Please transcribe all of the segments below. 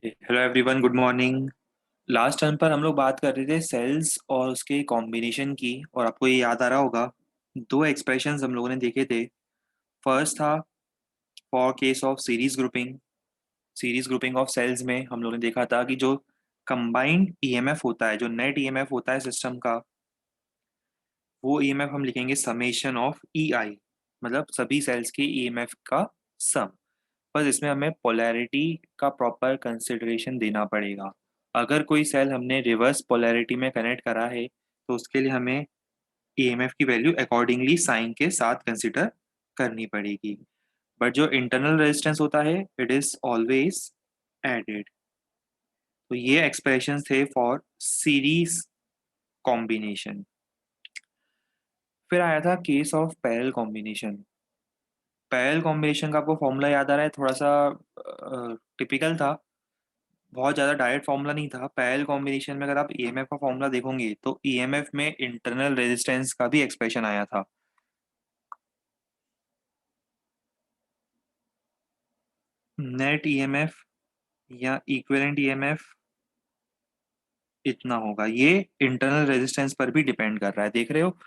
Hello everyone, good morning. Last time पर हम लोग बात कर रहे थे सेल्स और उसके कॉम्बिनेशन की, और आपको ये याद आ रहा होगा, दो एक्सप्रेशंस हम लोगों ने देखे थे। फर्स्ट था for case of series grouping of cells में हम लोगों ने देखा था कि जो कंबाइंड ईएमएफ होता है, जो नेट ईएमएफ होता है सिस्टम का, वो ईएमएफ हम लिखेंगे समेशन ऑफ ई आई, मतलब सभी सेल्स के ईएमएफ का सम। बस इसमें हमें पोलैरिटी का प्रॉपर कंसिडरेशन देना पड़ेगा। अगर कोई सेल हमने रिवर्स पोलैरिटी में कनेक्ट करा है तो उसके लिए हमें ईएमएफ की वैल्यू अकॉर्डिंगली साइन के साथ कंसिडर करनी पड़ेगी। बट जो इंटरनल रेजिस्टेंस होता है इट इज ऑलवेज एडेड। तो ये एक्सप्रेशन थे फॉर सीरीज कॉम्बिनेशन। फिर आया था case of parallel combination. Parallel combination का आपको फॉर्मूला याद आ रहा है? थोड़ा सा टिपिकल था, बहुत ज़्यादा डायरेक्ट फॉर्मूला नहीं था। पैरेलल कॉम्बिनेशन में अगर आप ईएमएफ का फॉर्मूला देखोगे तो ईएमएफ में इंटरनल रेजिस्टेंस का भी एक्सप्रेशन आया था। नेट ईएमएफ या इक्विवेलेंट ईएमएफ इतना होगा। ये इंटरनल रेजिस्टेंस पर भी डिपेंड कर रहा है, देख रहे हो।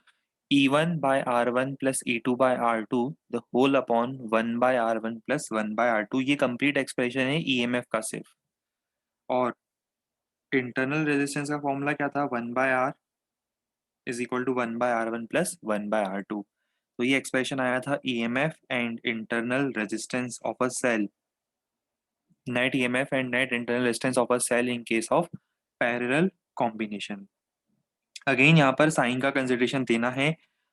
E1/R1 plus E2/R2 the whole upon 1/R1 plus 1/R2, ये कंप्लीट एक्सप्रेशन है ईएमएफ का सिर्फ। और इंटरनल रेजिस्टेंस का फॉर्मूला क्या था? 1/R is equal to 1/R1 plus 1/R2। तो ये एक्सप्रेशन आया था EMF and internal resistance of a cell, net EMF and net internal resistance of a cell in case of parallel combination. Again यहाँ पर sign का consideration देना है।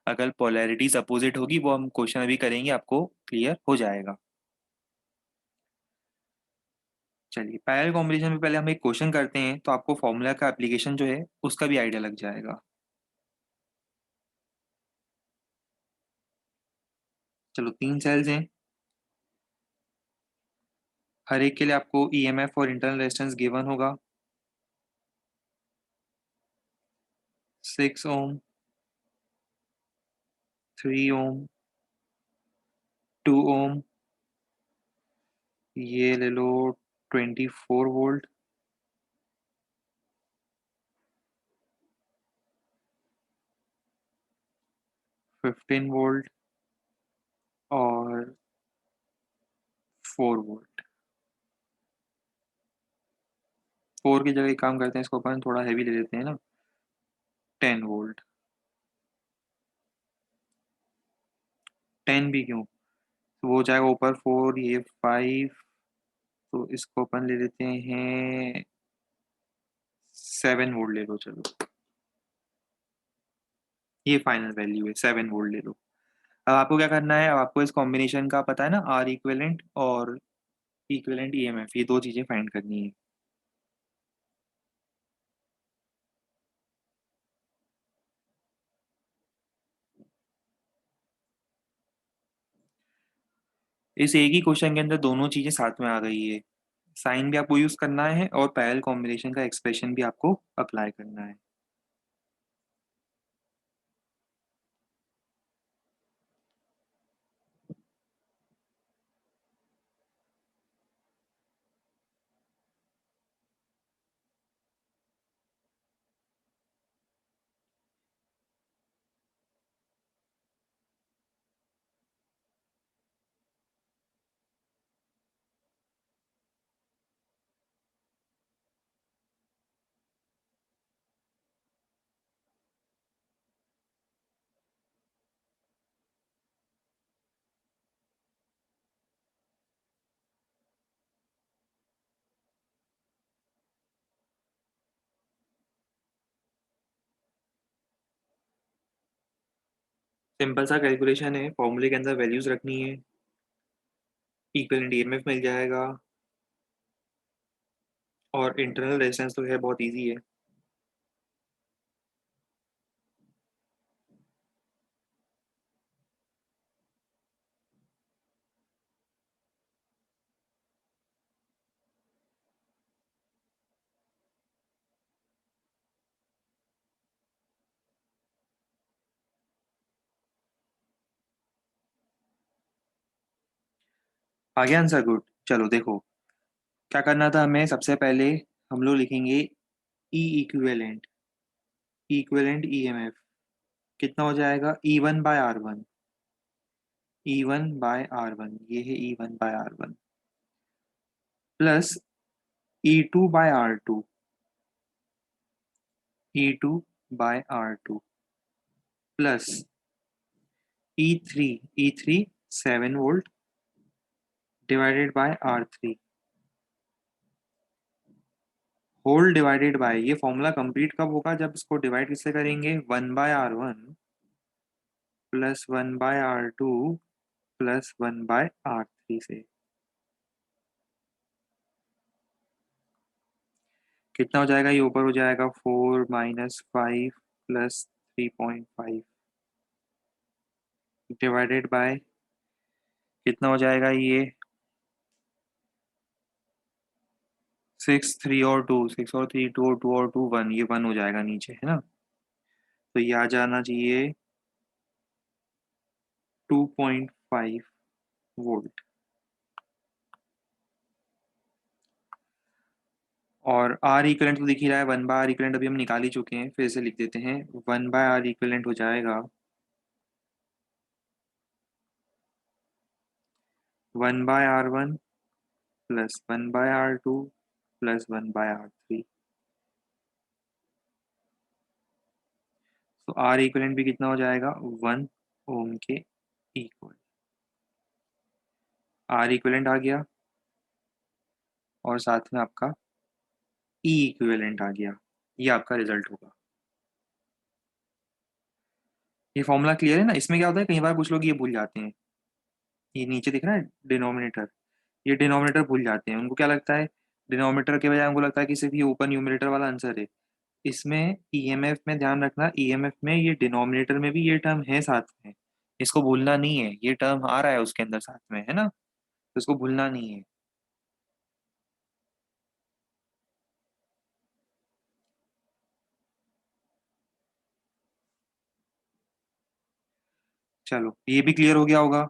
अगर पोलैरिटीज अपोजिट होगी, वो हम क्वेश्चन अभी करेंगे, आपको क्लियर हो जाएगा। चलिए, पैरेलल कॉम्बिनेशन में पहले हम एक क्वेश्चन करते हैं तो आपको फॉर्मूला का एप्लीकेशन जो है उसका भी आइडिया लग जाएगा। चलो, तीन सेल्स हैं, हर एक के लिए आपको ईएमएफ और इंटरनल रेजिस्टेंस गिवन होगा। 6 ओम, 3 ओम, 2 ओम, ये ले लो 24 वोल्ट, 15 वोल्ट और 4 वोल्ट। 4 की जगह एक काम करते हैं, इसको अपन थोड़ा हैवी ले लेते हैं ना, 10 वोल्ट। 10 भी क्यों, तो वो हो जाएगा ऊपर 4, ये 5, तो इसको अपन ले लेते हैं 7 वोल्ट ले लो। चलो, ये फाइनल वैल्यू है, 7 वोल्ट ले लो। अब आपको क्या करना है, अब आपको इस कॉम्बिनेशन का पता है ना, आर इक्विवेलेंट और इक्विवेलेंट ईएमएफ, ये दो चीजें फाइंड करनी है। इस एक ही क्वेश्चन के अंदर दोनों चीजें साथ में आ गई है। साइन भी आपको यूज करना है और पैरेलल कॉम्बिनेशन का एक्सप्रेशन भी आपको अप्लाई करना है। सिंपल सा कैलकुलेशन है, फॉर्मूले के अंदर वैल्यूज रखनी है, इक्विवेलेंट ईएमएफ मिल जाएगा, और इंटरनल रेजिस्टेंस तो है, बहुत इजी है। आगे आंसर गुड। चलो देखो, क्या करना था हमें? सबसे पहले हम लोग लिखेंगे ई इक्विवेलेंट, इक्विवेलेंट ईएमएफ कितना हो जाएगा? E1/R1, E1/R1, ये है E1/R1 plus E2/R2, E2/R2 plus E3, E3 7 volt divided by R3 whole divided by, ये फॉर्मूला कंप्लीट कब होगा? जब इसको डिवाइड किससे करेंगे? 1/R1 plus 1/R2 plus 1/R3 से। कितना हो जाएगा? ये ऊपर हो जाएगा 4 माइनस 5 प्लस 3.5 डिवाइडेड बाय कितना हो जाएगा? ये 6 3 और 2, 6 और 3 2 और 2 और 2 1, ये 1 हो जाएगा नीचे, है ना? तो ये आ जाना चाहिए 2.5 वोल्ट। और आर इक्वलेंट तो दिख ही रहा है, 1/R इक्वलेंट अभी हम निकाल ही चुके हैं, फिर से लिख देते हैं। 1/R इक्वलेंट हो जाएगा 1/R1 plus 1/R2 plus 1/R3। तो आर इक्वलेंट भी कितना हो जाएगा? 1 ओम के इक्वल। आर इक्वलेंट आ गया और साथ में आपका ई इक्विवेलेंट आ गया। ये आपका रिजल्ट होगा। ये फॉर्मूला क्लियर है ना? इसमें क्या होता है, कई बार कुछ लोग ये भूल जाते हैं, ये नीचे दिख रहा है डिनोमिनेटर, ये डिनोमिनेटर भूल जाते हैं। उनको क्या लगता है, डिनोमिनेटर के बजाय उनको लगता है कि सिर्फ ये ऊपर न्यूमरेटर वाला आंसर है। इसमें ईएमएफ में ध्यान रखना, ईएमएफ में ये डिनोमिनेटर में भी ये टर्म है साथ में, इसको भूलना नहीं है। ये टर्म आ रहा है उसके अंदर साथ में, है ना? तो इसको भूलना नहीं है। चलो ये भी क्लियर हो गया होगा।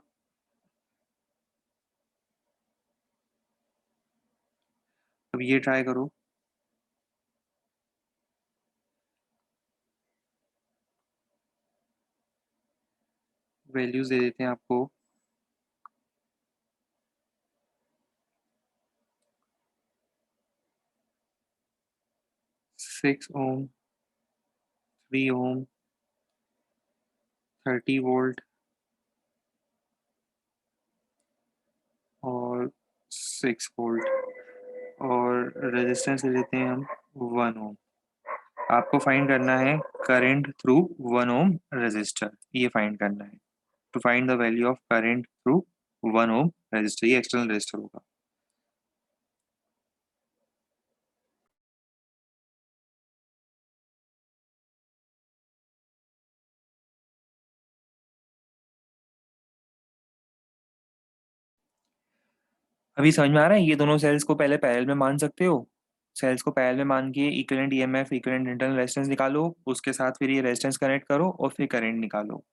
अब ये ट्राई करो। वैल्यूज दे देते हैं आपको। 6 ओम, 3 ओम, 30 वोल्ट और 6 वोल्ट, और रेजिस्टेंस ले लेते हैं हम 1 ओम। आपको फाइंड करना है करंट थ्रू 1 ओम रेजिस्टर, ये फाइंड करना है। To find the value of current through 1 ohm resistor, ये एक्सटर्नल रेजिस्टर होगा। अभी समझ में आ रहा है? ये दोनों सेल्स को पहले पैरेलल में मान सकते हो। सेल्स को पैरेलल में मान के equivalent EMF, equivalent internal resistance निकालो, उसके साथ फिर ये रेजिस्टेंस कनेक्ट करो और फिर करंट निकालो।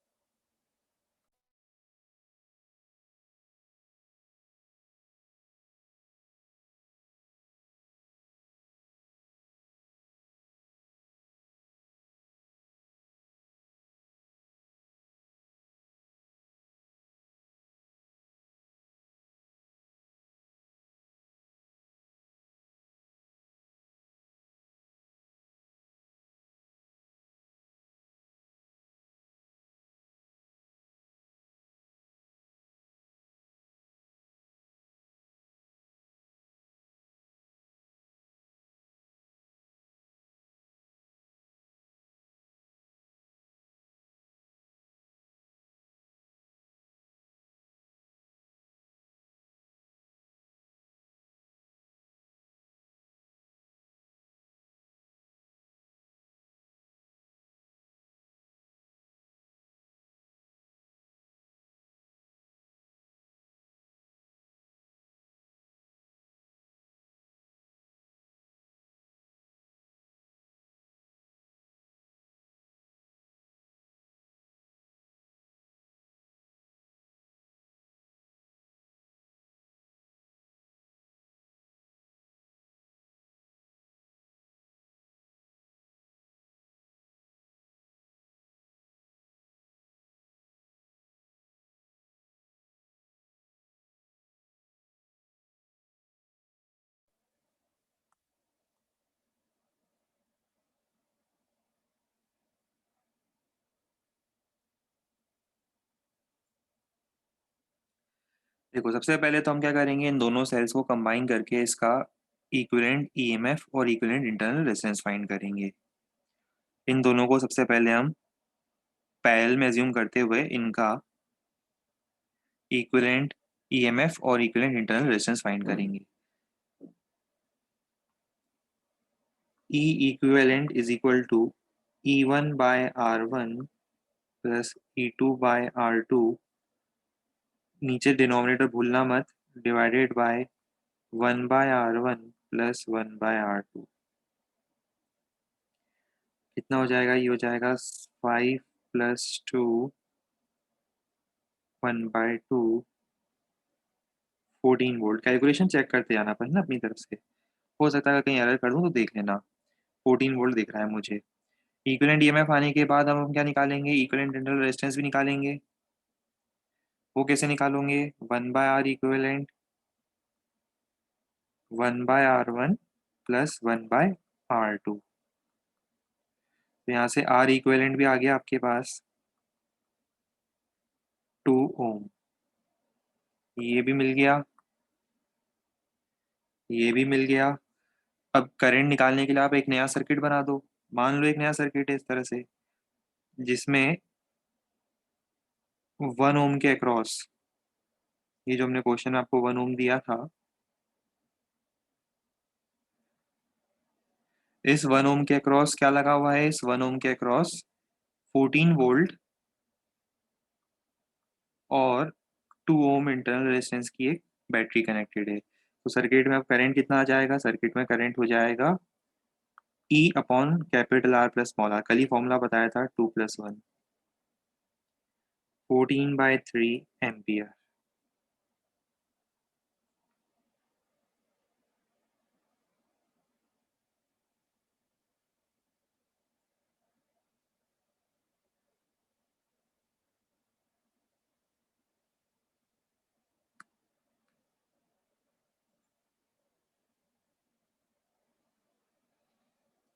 देखो, सबसे पहले तो हम क्या करेंगे, इन दोनों सेल्स को कंबाइन करके इसका इक्विवेलेंट ईएमएफ और इक्विवेलेंट इंटरनल रेजिस्टेंस फाइंड करेंगे। इन दोनों को सबसे पहले हम पैरेलल में अज्यूम करते हुए इनका इक्विवेलेंट ईएमएफ और इक्विवेलेंट इंटरनल रेजिस्टेंस फाइंड करेंगे। E equivalent is equal to E1 by R1 plus E2 by R2, नीचे डिनोमिनेटर भूलना मत, divided by 1 by R1 plus 1 by R2। कितना हो जाएगा? ये हो जाएगा 5 प्लस 2 1/2 14 वोल्ट। कैलकुलेशन चेक करते जाना पर ना अपनी तरफ से, हो सकता है कहीं एरर कर दूं तो देख लेना। 14 वोल्ट दिख रहा है मुझे। इक्विवेलेंट ईएमएफ आने के बाद हम क्या निकालेंगे? इक्विवेलेंट इंटरनल रेजिस्टेंस भी निकालेंगे। वो कैसे निकालोगे? 1 by R equivalent 1 by R1 plus 1 by R2। तो यहाँ से आर इक्विवेलेंट भी आ गया आपके पास 2 ओम। ये भी मिल गया, ये भी मिल गया। अब करंट निकालने के लिए आप एक नया सर्किट बना दो। मान लो एक नया सर्किट है इस तरह से, जिसमें 1 ओम के अक्रॉस, ये जो हमने क्वेश्चन में आपको 1 ओम दिया था, इस 1 ओम के अक्रॉस क्या लगा हुआ है? इस 1 ओम के अक्रॉस 14 वोल्ट और 2 ओम इंटरनल रेजिस्टेंस की एक बैटरी कनेक्टेड है। तो सर्किट में अब करंट कितना आ जाएगा? सर्किट में करंट हो जाएगा E upon capital R plus small R. कल ही फॉर्मूला बताया था 2 प्लस 1, 14/3 एम्पियर।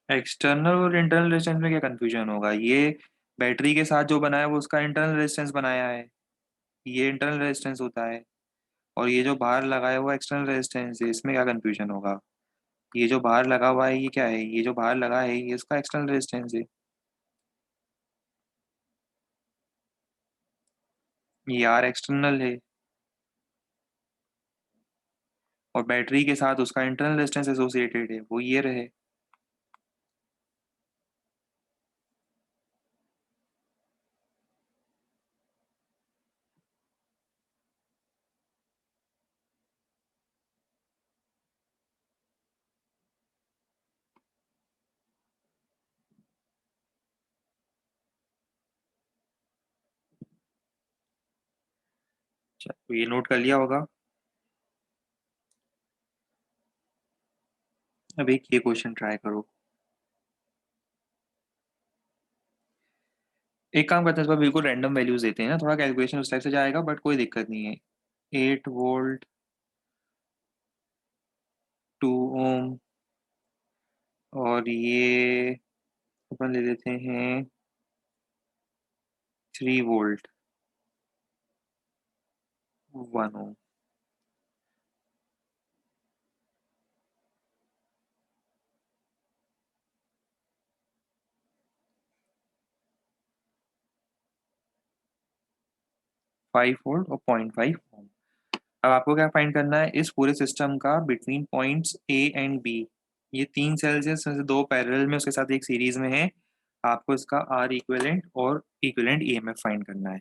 एक्सटर्नल और इंटरनल रेजिस्टेंस में क्या कंफ्यूजन होगा? ये बैटरी के साथ जो बनाया है वो उसका इंटरनल रेजिस्टेंस बनाया है, ये इंटरनल रेजिस्टेंस होता है। और ये जो बाहर लगा है वो एक्सटर्नल रेजिस्टेंस है, इसमें क्या कंफ्यूजन होगा? ये जो बाहर लगा हुआ है ये क्या है? ये जो बाहर लगा है ये इसका एक्सटर्नल रेजिस्टेंस है। ये आर एक्सटर्नल है और बैटरी के साथ उसका इंटरनल रेजिस्टेंस एसोसिएटेड है, वो ये रहे। तो ये नोट कर लिया होगा। अब एक ये क्वेश्चन ट्राई करो। एक काम करते हैं, इस बार बिल्कुल रैंडम वैल्यूज देते हैं ना, थोड़ा कैलकुलेशन उस टाइप से जाएगा बट कोई दिक्कत नहीं है। 8 वोल्ट, 2 ओम, और ये अपन ले लेते हैं 3 वोल्ट, 1 ओम। 5 वोल्ट और 0.5 ओम। अब आपको क्या फाइंड करना है? इस पूरे सिस्टम का between points A and B, ये 3 सेल्स है, इसमें से 2 पैरेलल में उसके साथ एक सीरीज में है। आपको इसका आर इक्विवेलेंट और इक्विवेलेंट ईएमएफ फाइंड करना है।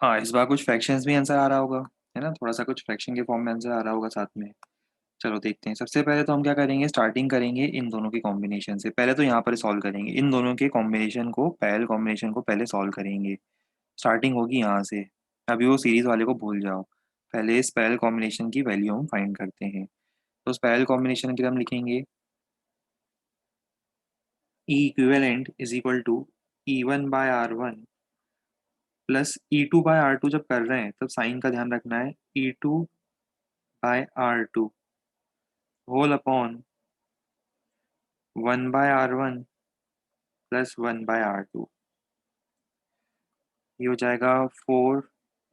हाँ, इस बार कुछ फ्रैक्शंस भी आंसर आ रहा होगा, है ना? थोड़ा-सा कुछ फ्रैक्शन के फॉर्म में आंसर आ रहा होगा साथ में। चलो देखते हैं। सबसे पहले तो हम क्या करेंगे, स्टार्टिंग करेंगे इन दोनों के कॉम्बिनेशन से। पहले तो यहाँ पर सॉल्व करेंगे। इन दोनों के कॉम्बिनेशन को, पैरेलल कॉम्बिनेशन को पहले सॉल्व करेंगे। स्टार्टिंग होगी यहाँ से। अभी वो सीरीज़ वाले को भूल जाओ। पहले इस पैरेलल कॉम्बिनेशन की वैल्यू हम फाइंड करते हैं। तो उस पैरेलल कॉम्बिनेशन के लिए हम लिखेंगे E equivalent is equal to E1/R1 plus E2/R2। जब कर रहे हैं तब साइन का ध्यान रखना है। E2/R2 whole upon 1/R1 plus 1/R2। ये हो जाएगा 4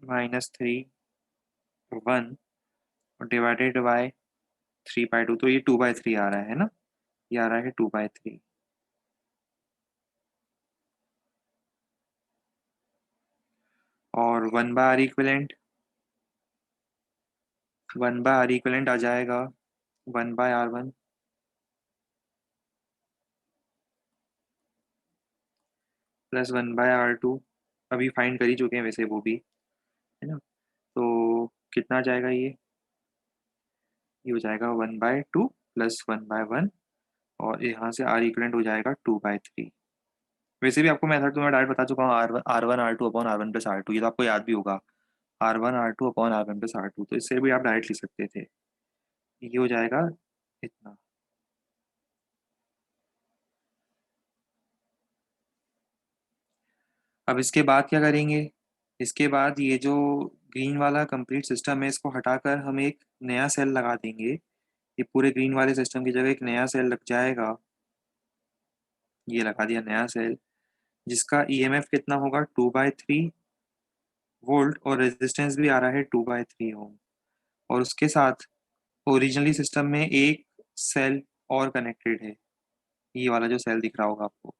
माइनस 3 1 और डिवाइडेड बाय 3/2। तो ये 2/3 आ रहा है ना, ये आ रहा है 2/3। और 1/R इक्विवेलेंट, 1/R इक्विवेलेंट आ जाएगा 1/R1 प्लस 1/R2। अभी फाइंड कर ही चुके हैं वैसे वो भी, है ना? तो कितना आ जाएगा ये हो जाएगा 1/2 प्लस 1/1 और यहाँ से R इक्विवेलेंट हो जाएगा 2/3। वैसे भी आपको मेथड तो मैं डायरेक्ट बता चुका हूँ, R1 R2 upon R1 plus R2। ये तो आपको याद भी होगा, R1 R2 upon R1 plus R2। तो इससे भी आप डायरेक्ट लिख सकते थे। ये हो जाएगा इतना। अब इसके बाद क्या करेंगे, इसके बाद ये जो ग्रीन वाला कंप्लीट सिस्टम है इसको हटाकर हम एक नया सेल लगा देंगे। ये पूरे ग्रीन वाले सिस्टम की जगह एक नया सेल लग जाएगा। ये लगा दिया नया सेल, जिसका ईएमएफ कितना होगा 2/3 वोल्ट और रेजिस्टेंस भी आ रहा है 2/3 ओम। और उसके साथ ओरिजिनली सिस्टम में एक सेल और कनेक्टेड है। ये वाला जो सेल दिख रहा होगा आपको,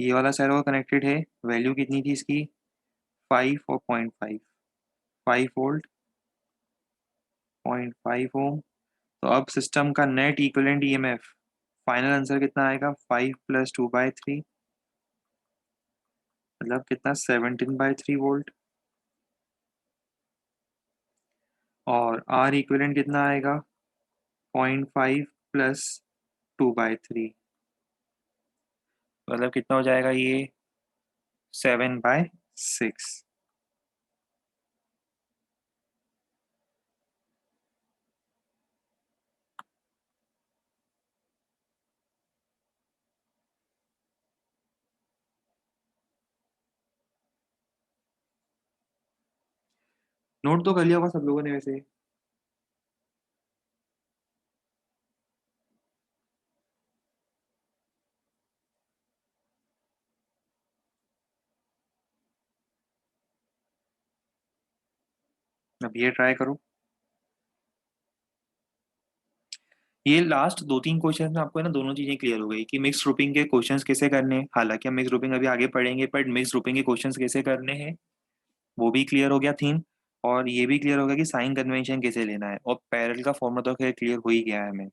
ये वाला सेल और कनेक्टेड है। वैल्यू कितनी थी इसकी, 5 और 0.5, 5 वोल्ट 0.5 ओम। तो अब सिस्टम का net equivalent EMF final answer कितना आएगा, 5 प्लस 2/3 मतलब कितना, 17/3 वोल्ट। और आर इक्विवेलेंट कितना आएगा, 0.5 प्लस 2/3 मतलब कितना हो जाएगा ये, 7/6। नोट तो कर लिया होगा सब लोगों ने वैसे। अब ये ट्राई करो। ये लास्ट 2-3 क्वेश्चन में आपको है ना दोनों चीजें क्लियर हो गई कि मिक्स ग्रुपिंग के क्वेश्चंस कैसे करने हैं। हालांकि हम मिक्स ग्रुपिंग अभी आगे पढ़ेंगे, बट मिक्स ग्रुपिंग के क्वेश्चंस कैसे करने हैं वो भी क्लियर हो गया थीम। और ये भी क्लियर हो गया कि साइन कन्वेंशन कैसे लेना है। और पैरेलल का फॉर्मूला तो खैर क्लियर हो ही गया है हमें।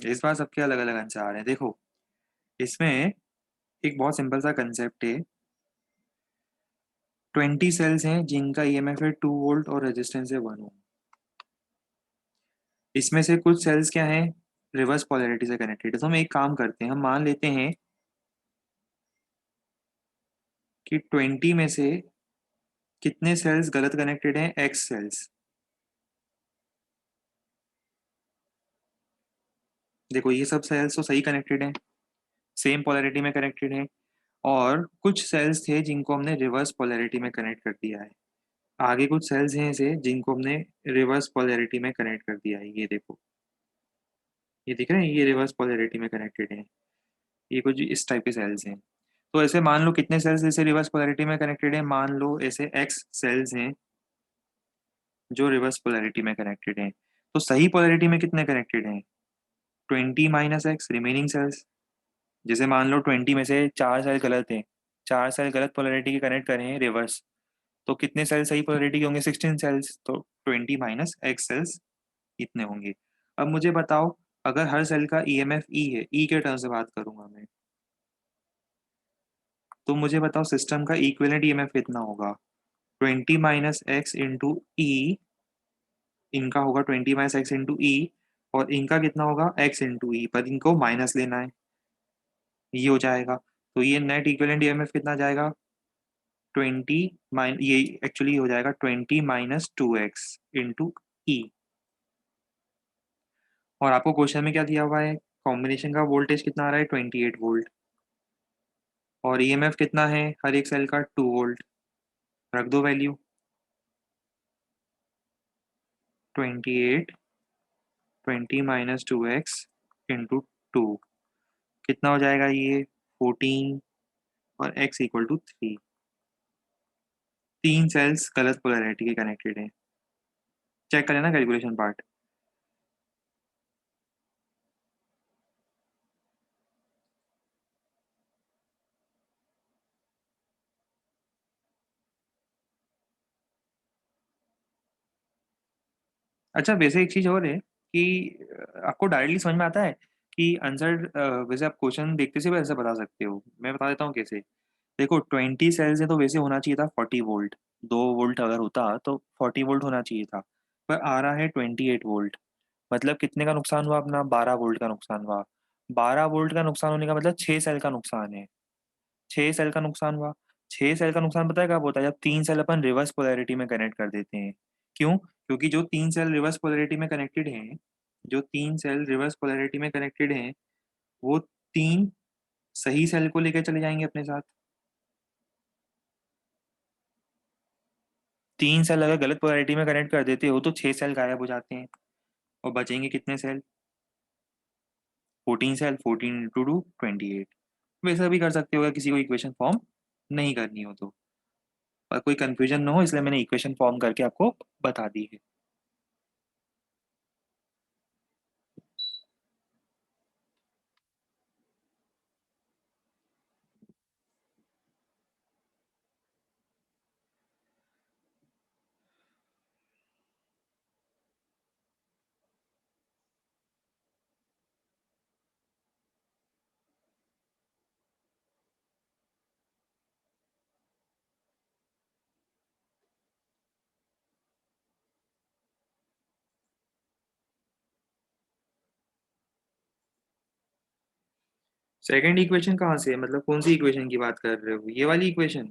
इस बार सबके अलग अलग आंसर आ रहे हैं। देखो, इसमें एक बहुत सिंपल सा कंसेप्ट है। 20 सेल्स हैं जिनका ईएमएफ है 2 वोल्ट और रेजिस्टेंस है 1 ओम। इसमें से कुछ सेल्स क्या हैं, रिवर्स पोलैरिटी से कनेक्टेड है। तो हम एक काम करते हैं, हम मान लेते हैं कि 20 में से कितने सेल्स गलत कनेक्टेड हैं, एक्स सेल्स। देखो, ये सब सेल्स तो सही कनेक्टेड हैं, सेम पोलैरिटी में कनेक्टेड हैं, और कुछ सेल्स थे जिनको हमने रिवर्स पोलैरिटी में कनेक्ट कर दिया है। आगे कुछ सेल्स हैं ऐसे जिनको हमने रिवर्स पोलैरिटी में कनेक्ट कर दिया है। ये देखो, ये दिख रहे हैं, ये रिवर्स पोलैरिटी में कनेक्टेड हैं। ये कुछ इस टाइप के सेल्स हैं। तो ऐसे मान लो कितने सेल्स ऐसे रिवर्स पोलैरिटी में कनेक्टेड हैं, मान लो ऐसे एक्स सेल्स हैं जो रिवर्स पोलैरिटी में कनेक्टेड हैं। तो सही पोलैरिटी में कितने कनेक्टेड हैं, 20 माइनस एक्स रिमेनिंग सेल्स। जैसे मान लो 20 में से 4 सेल गलत हैं, 4 सेल गलत पोलैरिटी के कनेक्ट करें हैं रिवर्स, तो कितने सेल सही पोलैरिटी के होंगे, 16 सेल्स। तो 20 माइनस एक्स सेल्स इतने होंगे। अब मुझे बताओ, अगर हर सेल का ईएमएफ ई है, ई के टर्म से बात करूंगा मैं, तो मुझे बताओ सिस्टम का इक्विवेलेंट ईएमएफ कितना होगा, 20 माइनस एक्स इंटू ई। इनका होगा 20 माइनस एक्स इंटू ई, और इनका कितना होगा, एक्स इंटू ई, पर इनको माइनस लेना है, ये हो जाएगा। तो ये नेट इक्विवेलेंट ईएमएफ कितना जाएगा, 20 माइन, ये एक्चुअली हो जाएगा 20 माइनस 2x इंटू ई। और आपको क्वेश्चन में क्या दिया हुआ है, कॉम्बिनेशन का वोल्टेज कितना आ रहा है, 28 वोल्ट, और ईएमएफ कितना है हर एक सेल का, 2 वोल्ट। रख दो वैल्यू, 28, 20 माइनस 2x इंटू 2, कितना हो जाएगा ये, 14, और x इक्वल टू 3। 3 सेल्स गलत पोलैरिटी के कनेक्टेड हैं। चेक कर लेना कैलकुलेशन पार्ट। अच्छा, वैसे एक चीज़ और है कि आपको डायरेक्टली समझ में आता है कि आंसर, वैसे आप क्वेश्चन देखते से भी ऐसे बता सकते हो। मैं बता देता हूँ कैसे। देखो, 20 सेल्स है तो वैसे होना चाहिए था 40 वोल्ट, 2 वोल्ट अगर होता तो 40 वोल्ट होना चाहिए था, पर आ रहा है 28 वोल्ट। मतलब कितने का नुकसान हुआ अपना, 12 वोल्ट का नुकसान हुआ। 12 वोल्ट का नुकसान होने का मतलब 6 सेल का नुकसान है, 6 सेल का नुकसान हुआ। 6 सेल का नुकसान पता है कब होता है, जब 3 सेल अपन रिवर्स पोलैरिटी में कनेक्ट कर देते हैं। क्यों, क्योंकि जो 3 सेल रिवर्स पोलैरिटी में कनेक्टेड हैं, जो 3 सेल रिवर्स पोलैरिटी में कनेक्टेड हैं, वो 3 सही सेल को लेकर चले जाएंगे अपने साथ। 3 सेल अगर गलत पोलैरिटी में कनेक्ट कर देते हो तो 6 सेल गायब हो जाते हैं, और बचेंगे कितने सेल, 14 सेल। 14 इंटू 2 28। वैसा भी कर सकते हो अगर किसी को इक्वेशन फॉर्म नहीं करनी हो तो, पर कोई कंफ्यूजन ना हो इसलिए मैंने इक्वेशन फॉर्म करके आपको बता दी है। सेकंड इक्वेशन कहाँ से है, मतलब कौन सी इक्वेशन की बात कर रहे हो, ये वाली इक्वेशन।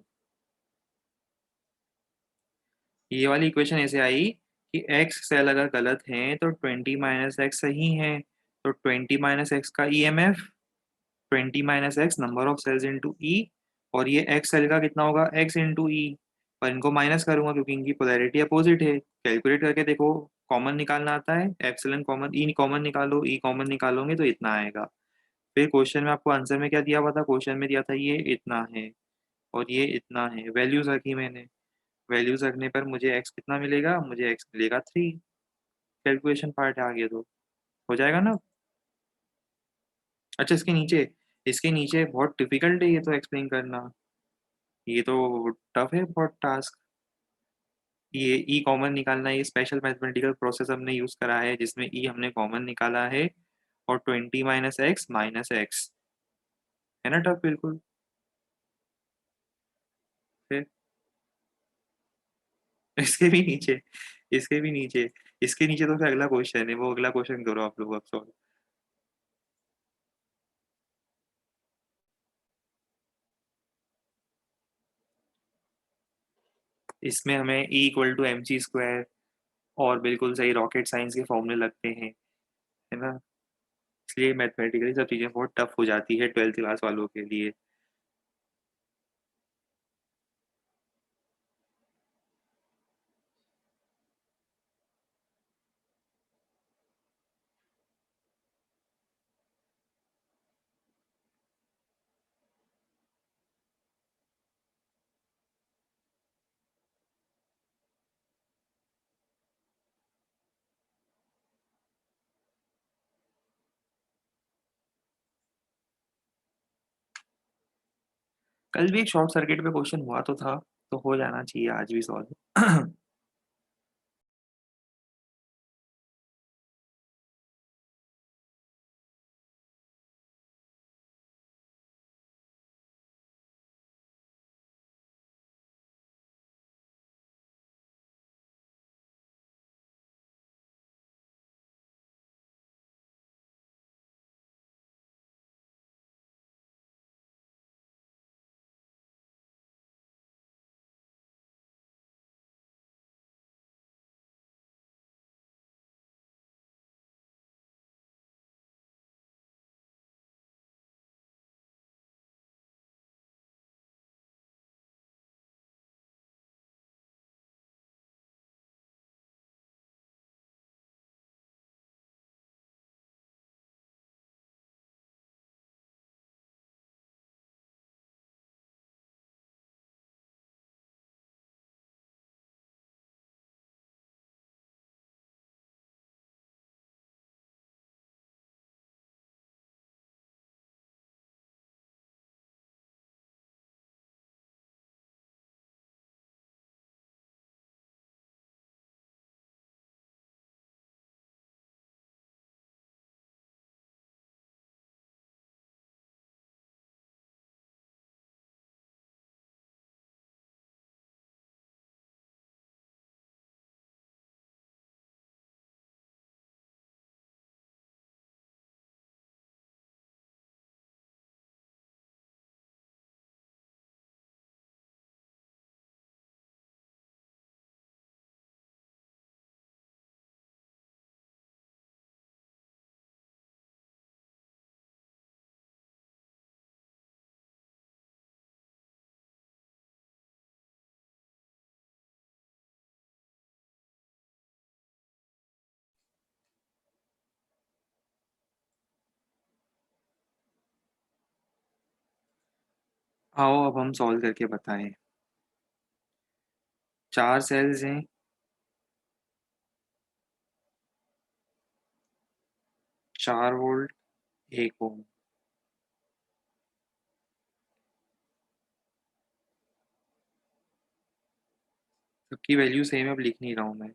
ये वाली इक्वेशन ऐसे आई कि एक्स सेल अगर गलत है तो 20 माइनस एक्स सही है, तो 20 माइनस एक्स का EMF, 20 minus X number of cells into E, और ये एक्स सेल का कितना होगा, एक्स इंटू ई। पर इनको माइनस करूंगा क्योंकि इनकी पोलैरिटी अपोजिट है। कैलकुलेट करके देखो, कॉमन निकालना आता है, एप्सिलॉन कॉमन, ई कॉमन निकालो, ई कॉमन निकालोगे तो इतना आएगा। फिर क्वेश्चन में आपको आंसर में क्या दिया हुआ था, क्वेश्चन में दिया था ये इतना है और ये इतना है, वैल्यूज रखी मैंने। वैल्यूज रखने पर मुझे एक्स कितना मिलेगा, मुझे एक्स मिलेगा 3। कैलकुलेशन पार्ट आ गया तो हो जाएगा ना। अच्छा, इसके नीचे बहुत डिफिकल्ट है ये तो एक्सप्लेन करना, ये तो टफ है बहुत टास्क। ये ई कॉमन निकालना, ये स्पेशल मैथमेटिकल प्रोसेस हमने यूज करा है जिसमें ई हमने कॉमन निकाला है, और 20 माइनस एक्स, है ना टफ बिल्कुल। फिर इसके भी नीचे, इसके भी नीचे, इसके नीचे तो फिर अगला क्वेश्चन है, वो अगला क्वेश्चन करो आप लोग अब सॉल्व। इसमें हमें E equal to M C square और बिल्कुल सही रॉकेट साइंस के फॉर्मूले लगते हैं, है ना। इसलिए मैथमेटिकली सब चीज़ें बहुत टफ हो जाती है 12th क्लास वालों के लिए। कल भी एक शॉर्ट सर्किट पे क्वेश्चन हुआ तो था, तो हो जाना चाहिए आज भी सॉल्व। आओ अब हम सॉल्व करके बताएं। 4 सेल्स हैं, 4 वोल्ट, 1 ओम। सबकी वैल्यू सेम है, अब लिख नहीं रहा हूँ मैं।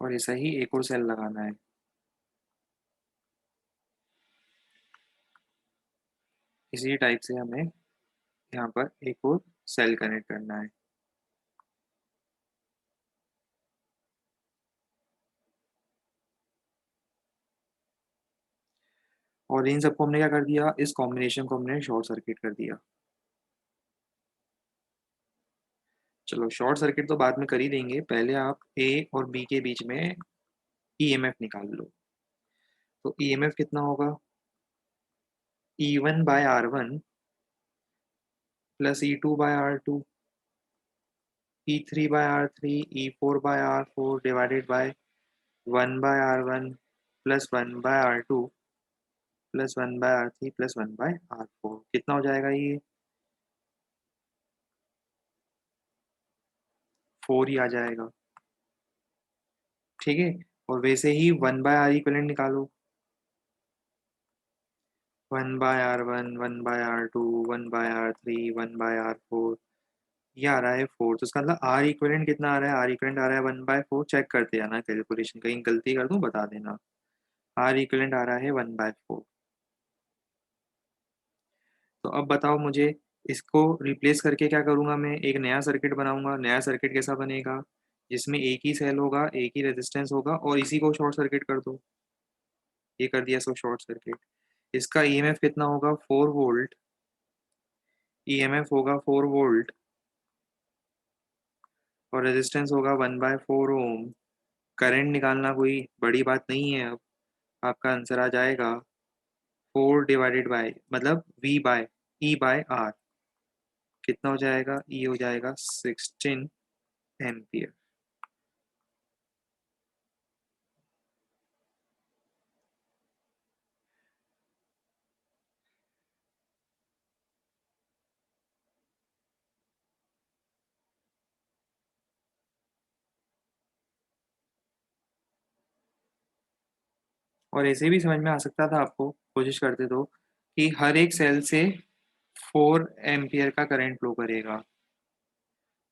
और ऐसा ही एक और सेल लगाना है। इसी टाइप से हमें यहाँ पर एक और सेल कनेक्ट करना है। और इन सबको हमने क्या कर दिया, इस कॉम्बिनेशन को हमने शॉर्ट सर्किट कर दिया। चलो शॉर्ट सर्किट तो बाद में कर ही देंगे, पहले आप ए और बी के बीच में ईएमएफ निकाल लो। तो ईएमएफ कितना होगा, E1/R1 plus E2/R2, E3/R3, E4/R4 divided by 1/R1 plus 1/R2 plus 1/R3 plus 1/R4। कितना हो जाएगा ये, 4 ही आ जाएगा। ठीक है। और वैसे ही 1/R इक्विवेलेंट निकालो, 1/R1, 1/R2, 1/R3, 1/R4 ये आ रहा है 4, तो इसका मतलब आर इक्विवेलेंट कितना आ रहा है? आर इक्विवेलेंट आ रहा है 1/4। चेक करते जाना कैलकुलेशन, कहीं गलती कर दूं बता देना। आर इक्विवेलेंट आ रहा है 1/4। तो अब बताओ मुझे, इसको रिप्लेस करके क्या करूंगा मैं? एक नया सर्किट बनाऊंगा। नया सर्किट कैसा बनेगा? जिसमें एक ही सेल होगा, एक ही रेजिस्टेंस होगा, और इसी को शॉर्ट सर्किट कर दो। ये कर दिया इसको शॉर्ट सर्किट। इसका ईएमएफ कितना होगा? 4 वोल्ट। ईएमएफ होगा 4 वोल्ट, और रेजिस्टेंस होगा 1/4 ओम। करंट निकालना कोई बड़ी बात नहीं है। अब आपका आंसर आ जाएगा 4 डिवाइडेड बाय, मतलब ई बाय आर। कितना हो जाएगा? ई हो जाएगा 16 एम्पियर। और ऐसे भी समझ में आ सकता था आपको, कोशिश करते तो, कि हर एक सेल से 4 एम्पियर का करंट फ्लो करेगा।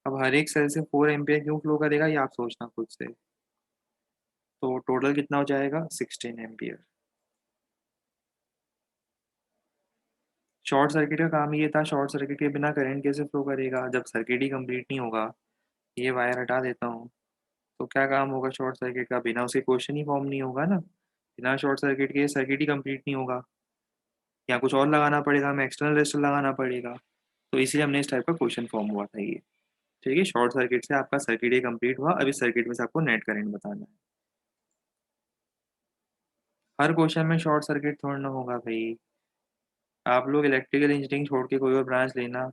अब हर एक सेल से 4 एम्पियर क्यों फ्लो करेगा, ये आप सोचना खुद से। तो टोटल कितना हो जाएगा? 16 एम्पियर। शॉर्ट सर्किट का काम ये था, शॉर्ट सर्किट के बिना करंट कैसे फ्लो करेगा जब सर्किट ही कंप्लीट नहीं होगा। ये वायर हटा देता हूँ। तो क्या काम होगा शॉर्ट सर्किट का? बिना उसके क्वेश्चन ही फॉर्म नहीं होगा ना। बिना शॉर्ट सर्किट के सर्किट ही कंप्लीट नहीं होगा। या कुछ और लगाना पड़ेगा, हमें एक्सटर्नल रेजिस्टर लगाना पड़ेगा। तो इसीलिए हमने इस टाइप का क्वेश्चन फॉर्म हुआ था ये। ठीक है, शॉर्ट सर्किट से आपका सर्किट ही कंप्लीट हुआ। अभी सर्किट में से आपको नेट करंट बताना है। हर क्वेश्चन में शॉर्ट सर्किट थोड़ा ना होगा भाई। आप लोग इलेक्ट्रिकल इंजीनियरिंग छोड़ के कोई और ब्रांच लेना।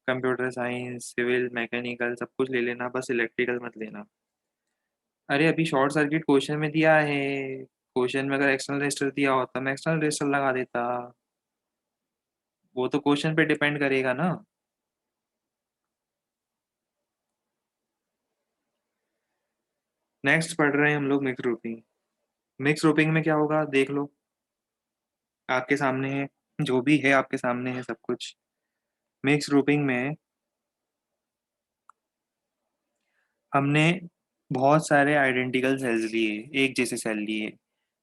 कंप्यूटर साइंस, सिविल, मैकेनिकल सब कुछ ले लेना, बस इलेक्ट्रिकल मत लेना। अरे अभी शॉर्ट सर्किट क्वेश्चन में दिया है। क्वेश्चन में अगर एक्सटर्नल रेजिस्टर दिया होता मैं एक्सटर्नल रेजिस्टर लगा देता। वो तो क्वेश्चन पे डिपेंड करेगा ना। नेक्स्ट पढ़ रहे हैं हम लोग मिक्स ग्रुपिंग। मिक्स ग्रुपिंग में क्या होगा देख लो, आपके सामने है। जो भी है आपके सामने है सब कुछ। मिक्स ग्रुपिंग में हमने बहुत सारे आइडेंटिकल सेल्स लिए, एक जैसे सेल लिए,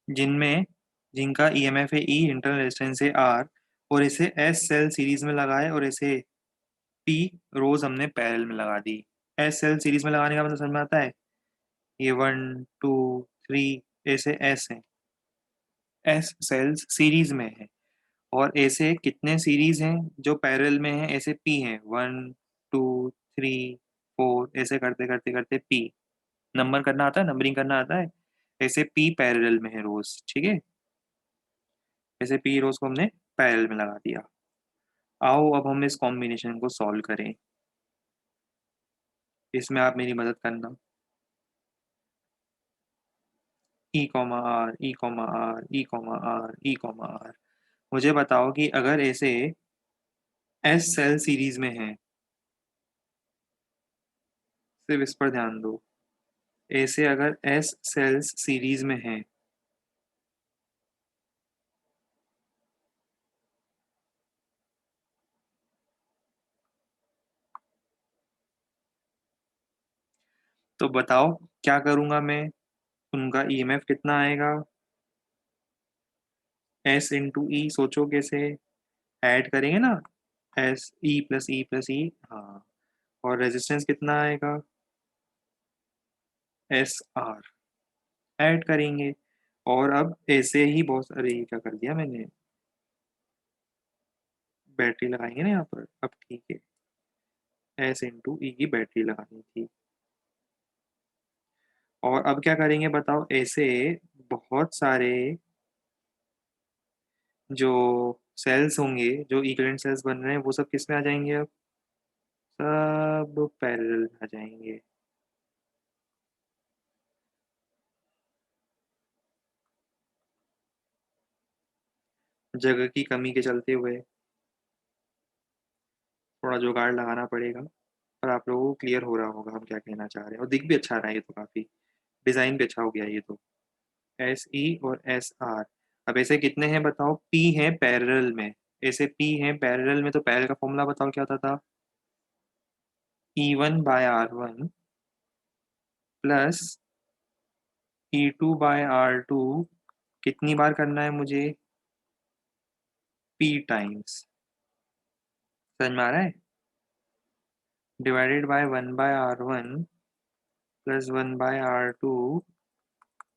जिनमें जिनका ईएमएफ है ई, इंटरनल रेजिस्टेंस है आर, और इसे एस सेल सीरीज में लगाए, और इसे पी रोज हमने पैरेलल में लगा दी। एस सेल सीरीज में लगाने का मतलब समझ में आता है? ये 1 2 3 ऐसे एस है। एस सेल्स सीरीज में है। और ऐसे कितने सीरीज हैं जो पैरेलल में है? ऐसे पी हैं, 1 2 3 4, ऐसे करते करते करते पी। नंबर करना आता है, नंबरिंग करना आता है। ऐसे पी पैरेलल में है रोज, ठीक है। ऐसे पी रोज को हमने पैरेलल में लगा दिया। आओ अब हम इस कॉम्बिनेशन को सॉल्व करें। इसमें आप मेरी मदद करना। E comma R, E comma R, E comma R, E comma R. मुझे बताओ कि अगर ऐसे एस सेल सीरीज में है, सिर्फ इस पर ध्यान दो। ऐसे अगर एस सेल्स सीरीज में है, तो बताओ क्या करूंगा मैं? उनका ईएमएफ कितना आएगा? एस इंटू ई, सोचो कैसे ऐड करेंगे ना। S E plus E plus E, हाँ। और रेजिस्टेंस कितना आएगा? एस आर, ऐड करेंगे। और अब ऐसे ही बहुत, अरे ये क्या कर दिया मैंने, बैटरी लगाएंगे ना यहाँ पर। अब ठीक है, एस इंटू ई की बैटरी लगानी थी। और अब क्या करेंगे बताओ? ऐसे बहुत सारे जो सेल्स होंगे, जो इक्विवेलेंट सेल्स बन रहे हैं, वो सब किस में आ जाएंगे अब? सब पैरेलल में आ जाएंगे। जगह की कमी के चलते हुए थोड़ा जुगाड़ लगाना पड़ेगा। पर आप लोगों को क्लियर हो रहा होगा हम क्या कहना चाह रहे हैं, और दिख भी अच्छा रहा है ये तो काफी। डिजाइन भी अच्छा हो गया ये तो। एस ई और एस आर। अब ऐसे कितने हैं बताओ? पी हैं पैरेलल में। ऐसे पी हैं पैरेलल में, तो पैरेलल का फॉर्मूला बताओ क्या होता था? E1/R1 प्लस E2/R2 कितनी बार करना है मुझे? P times. समझ में आ रहा है? Divided by 1/R1 plus 1/R2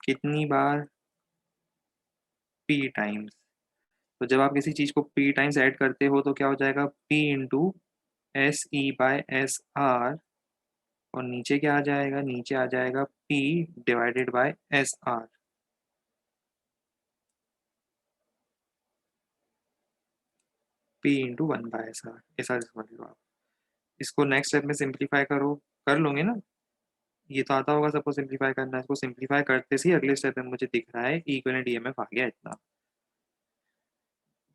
कितनी बार? P times. तो जब आप किसी चीज़ को P टाइम्स ऐड करते हो तो क्या हो जाएगा? P इंटू SE/SR, और नीचे क्या आ जाएगा? नीचे आ जाएगा P divided by SR। P into 1/SR, ऐसा समझ लो आप। इसको नेक्स्ट स्टेप में सिंप्लीफाई करो, कर लोगे ना? ये तो आता होगा सबको सिंप्लीफाई करना। इसको सिंप्लीफाई करते ही अगले स्टेप में मुझे दिख रहा है इक्विवेलेंट ईएमएफ आ गया इतना।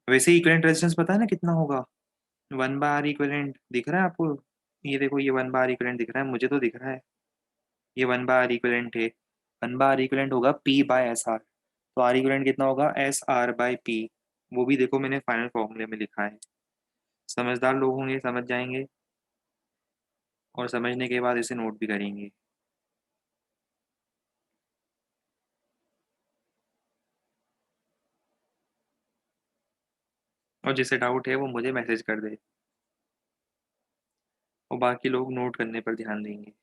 वैसे इक्विवेलेंट रेजिस्टेंस पता है ना कितना होगा? 1/R इक्विवेलेंट दिख रहा है आपको? ये देखो, ये 1/R इक्विवेलेंट दिख रहा है, मुझे तो दिख रहा है ये 1/R इक्विवेलेंट है। 1/R इक्विवेलेंट होगा P/SR। तो R इक्विवेलेंट कितना होगा? SR/P। वो भी देखो मैंने फाइनल फॉर्मूले में लिखा है। समझदार लोग होंगे समझ जाएंगे, और समझने के बाद इसे नोट भी करेंगे। और जिसे डाउट है वो मुझे मैसेज कर दे, और बाकी लोग नोट करने पर ध्यान देंगे।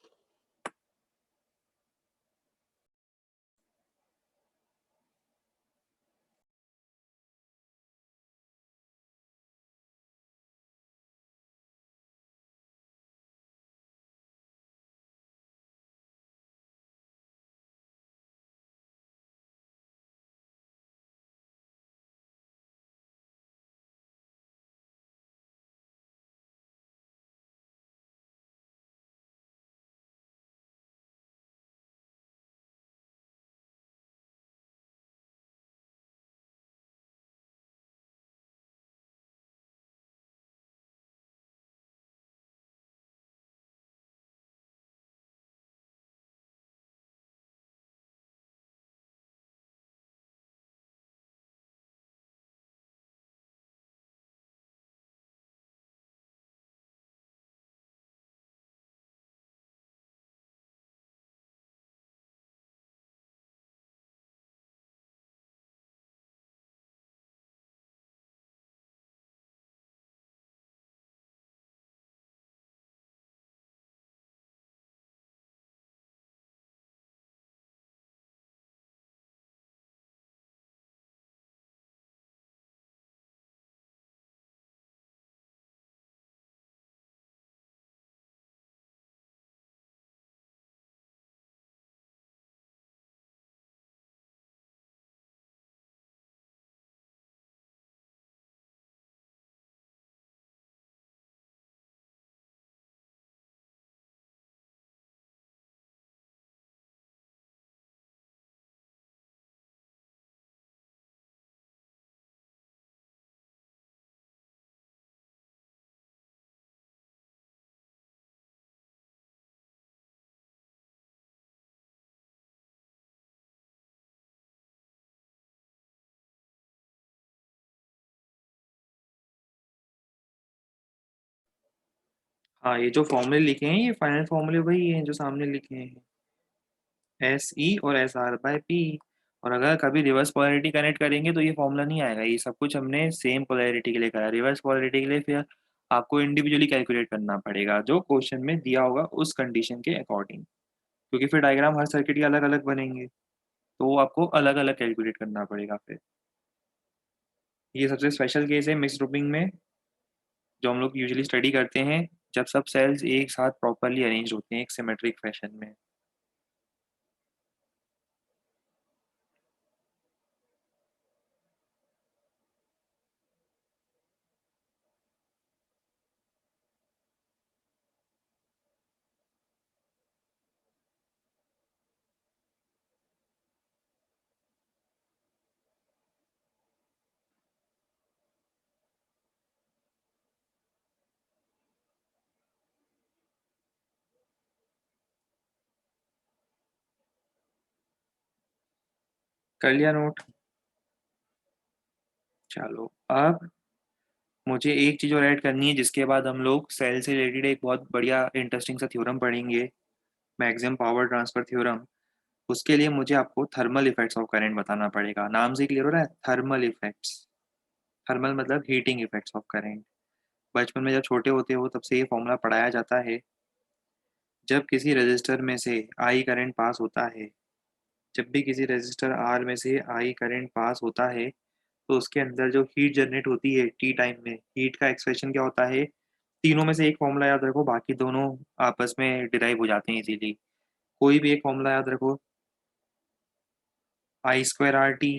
हाँ, ये जो फॉर्मूले लिखे हैं ये फाइनल फॉर्मूले वही हैं जो सामने लिखे हैं, SE और SR/P। और अगर कभी रिवर्स पोलैरिटी कनेक्ट करेंगे तो ये फॉर्मूला नहीं आएगा। ये सब कुछ हमने सेम पोलैरिटी के लिए करा, रिवर्स पोलैरिटी के लिए फिर आपको इंडिविजुअली कैलकुलेट करना पड़ेगा जो क्वेश्चन में दिया होगा उस कंडीशन के अकॉर्डिंग, क्योंकि फिर डायग्राम हर सर्किट के अलग अलग बनेंगे, तो वो आपको अलग अलग कैलकुलेट करना पड़ेगा फिर। ये सबसे स्पेशल केस है मिक्स ग्रुपिंग में, जो हम लोग यूजुअली स्टडी करते हैं जब सब सेल्स एक साथ प्रॉपरली अरेंज होते हैं एक सिमेट्रिक फैशन में। कर लिया नोट? चलो अब मुझे एक चीज़ और ऐड करनी है, जिसके बाद हम लोग सेल से रिलेटेड एक बहुत बढ़िया इंटरेस्टिंग सा थ्योरम पढ़ेंगे, मैक्सिमम पावर ट्रांसफर थ्योरम। उसके लिए मुझे आपको थर्मल इफेक्ट्स ऑफ करंट बताना पड़ेगा। नाम से क्लियर हो रहा है, थर्मल इफेक्ट्स। थर्मल मतलब हीटिंग इफेक्ट्स ऑफ करंट। बचपन में जब छोटे होते हो तब से ये फॉर्मूला पढ़ाया जाता है। जब किसी रजिस्टर में से आई करंट पास होता है, जब भी किसी रजिस्टर आर में से आई करंट पास होता है, तो उसके अंदर जो हीट जनरेट होती है टी टाइम में, हीट का एक्सप्रेशन क्या होता है? तीनों में से एक फॉर्मूला याद रखो, बाकी दोनों आपस में डिराइव हो जाते हैं इजीली। कोई भी एक फॉर्मूला याद रखो, I square R T,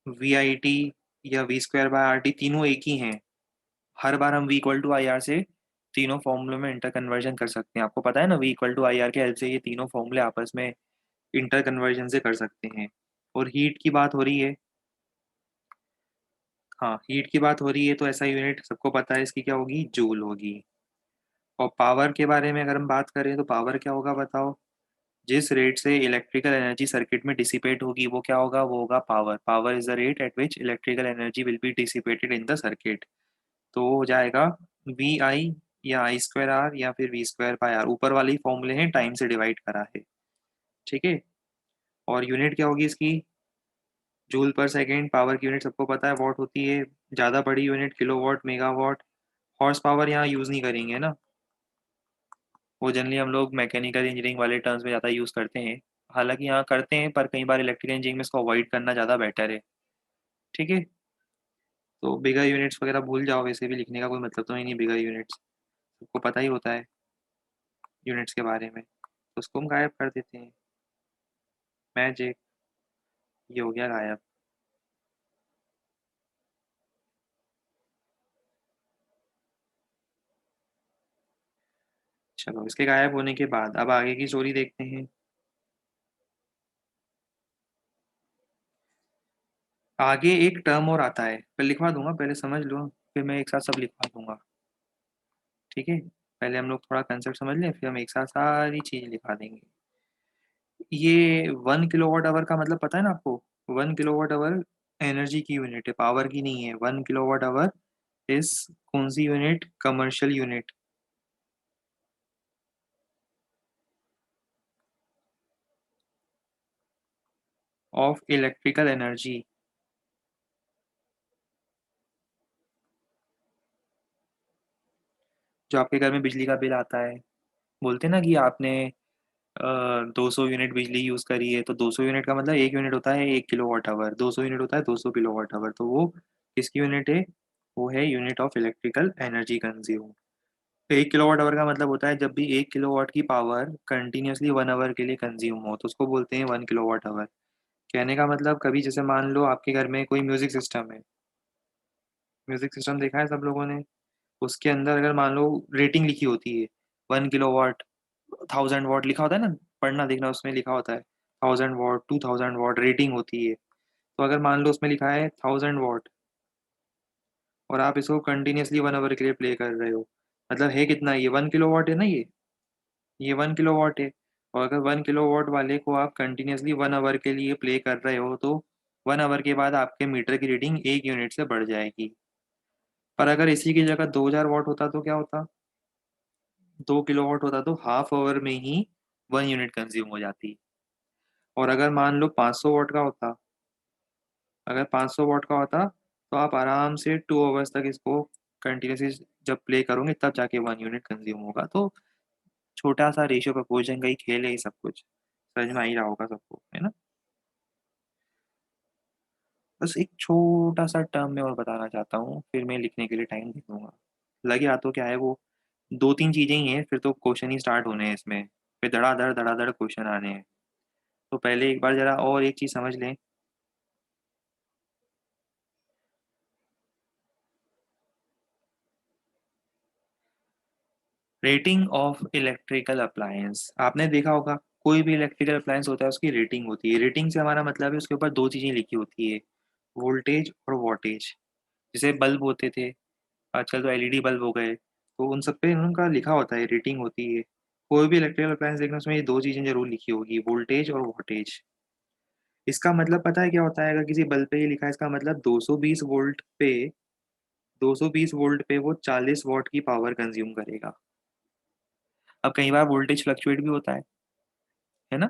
V I T या V square by R T, तीनों एक ही हैं। हर बार हम V equal to I R से तीनों फॉर्मूले में इंटर कन्वर्जन कर सकते हैं। आपको पता है ना, V equal to I R के हेल्प से ये तीनों फॉर्मूले आपस में इंटर कन्वर्जन से कर सकते हैं। और हीट की बात हो रही है, हाँ हीट की बात हो रही है, तो ऐसा यूनिट सबको पता है, इसकी क्या होगी? जूल होगी। और पावर के बारे में अगर हम बात करें तो पावर क्या होगा बताओ? जिस रेट से इलेक्ट्रिकल एनर्जी सर्किट में डिसिपेट होगी वो क्या होगा? वो होगा power. Power is the rate at which electrical energy will be dissipated in the circuit. तो वो हो जाएगा वी आई या आई स्क्वायर आर या फिर वी स्क्वायर बाय आर। ऊपर वाले ही फॉर्मूले हैं, टाइम से डिवाइड करा है। ठीक है। और यूनिट क्या होगी इसकी? जूल पर सेकेंड। पावर की यूनिट सबको पता है वॉट होती है। ज़्यादा बड़ी unit kilowatt, megawatt. Horse power यहाँ यूज़ नहीं करेंगे ना, वो जनरली हम लोग मैकेनिकल इंजीनियरिंग वाले टर्म्स में ज़्यादा यूज़ करते हैं। हालांकि यहाँ करते हैं, पर कई बार इलेक्ट्रिकल इंजीनियरिंग में इसको अवॉइड करना ज़्यादा बेटर है। ठीक है। तो बिगर यूनिट्स वगैरह भूल जाओ, वैसे भी लिखने का कोई मतलब तो ही नहीं बिगर यूनिट्स, सबको पता ही होता है यूनिट्स के बारे में, तो उसको हम गायब कर देते हैं। मैजिक, ये हो गया गायब। चलो, इसके गायब होने के बाद अब आगे की स्टोरी देखते हैं। आगे एक टर्म और आता है, पहले लिखवा दूंगा, पहले समझ लो, फिर मैं एक साथ सब लिखवा दूंगा। ठीक है। पहले हम लोग थोड़ा कंसेप्ट समझ लें, फिर हम एक साथ सारी चीज़ें लिखा देंगे। ये 1 किलोवाट आवर का मतलब पता है ना आपको? 1 किलोवाट आवर एनर्जी की यूनिट है, पावर की नहीं है। 1 किलोवाट आवर इज कौन सी unit? Commercial unit of electrical energy. जो आपके घर में बिजली का बिल आता है, बोलते हैं ना कि आपने 200 यूनिट बिजली यूज़ करी है, तो 200 यूनिट का मतलब एक यूनिट होता है 1 किलोवाट आवर, 200 यूनिट होता है 200 किलोवाट आवर। तो वो किसकी यूनिट है? वो है unit of electrical energy consume. 1 kilowatt our का मतलब होता है जब भी 1 किलोवाट की पावर कंटिन्यूसली 1 आवर के लिए कंज्यूम हो, तो उसको बोलते हैं 1 किलोवाट आवर। कहने का मतलब, कभी जैसे मान लो आपके घर में कोई म्यूजिक सिस्टम है, म्यूजिक सिस्टम देखा है सब लोगों ने, उसके अंदर अगर मान लो रेटिंग लिखी होती है 1 किलोवाट, 1000 वाट लिखा होता है ना, पढ़ना देखना उसमें लिखा होता है 1000 वाट, 2000 वाट रेटिंग होती है। तो अगर मान लो उसमें लिखा है 1000 वाट, और आप इसको कंटिन्यूसली 1 आवर के लिए प्ले कर रहे हो, मतलब है कितना? ये 1 किलोवाट है ना, ये 1 किलोवाट है। और अगर 1 किलोवाट वाले को आप कंटिन्यूसली 1 आवर के लिए प्ले कर रहे हो, तो 1 आवर के बाद आपके मीटर की रीडिंग 1 यूनिट से बढ़ जाएगी। पर अगर इसी की जगह 2000 वाट होता तो क्या होता? 2 किलोवाट होता तो हाफ आवर में ही 1 यूनिट कंज्यूम हो जाती। और अगर मान लो 500 वाट का होता, अगर 500 वाट का होता, तो आप आराम से 2 आवर्स तक इसको कंटिन्यूसली जब प्ले करोगे तब जाके 1 यूनिट कंज्यूम होगा। तो छोटा सा रेशियो प्रपोर्शन का ही खेल है ये सब कुछ, समझ में आ ही रहा होगा सबको, है ना? बस एक छोटा सा टर्म मैं और बताना चाहता हूँ, फिर मैं लिखने के लिए टाइम दे दूंगा। लगे हाथों क्या है वो, दो तीन चीजें ही हैं, फिर तो क्वेश्चन ही स्टार्ट होने हैं इसमें, फिर धड़ाधड़ क्वेश्चन आने हैं। तो पहले एक बार जरा और एक चीज समझ लें। रेटिंग ऑफ इलेक्ट्रिकल अप्लायंस, आपने देखा होगा कोई भी इलेक्ट्रिकल अप्लायंस होता है उसकी रेटिंग होती है। रेटिंग से हमारा मतलब है उसके ऊपर दो चीजें लिखी होती है, वोल्टेज और वॉटेज। जैसे बल्ब होते थे, आजकल तो एलईडी बल्ब हो गए, तो उन सब पे उनका लिखा होता है, रेटिंग होती है। कोई भी इलेक्ट्रिकल अप्लायंस देखना, उसमें ये दो चीज़ें जरूर लिखी होगी, वोल्टेज और वोल्टेज। इसका मतलब पता है क्या होता है? अगर किसी बल्ब पे ये लिखा है, इसका मतलब 220 वोल्ट पे 220 वोल्ट पे वो 40 वॉट की पावर कंज्यूम करेगा। अब कई बार वोल्टेज फ्लक्चुएट भी होता है ना?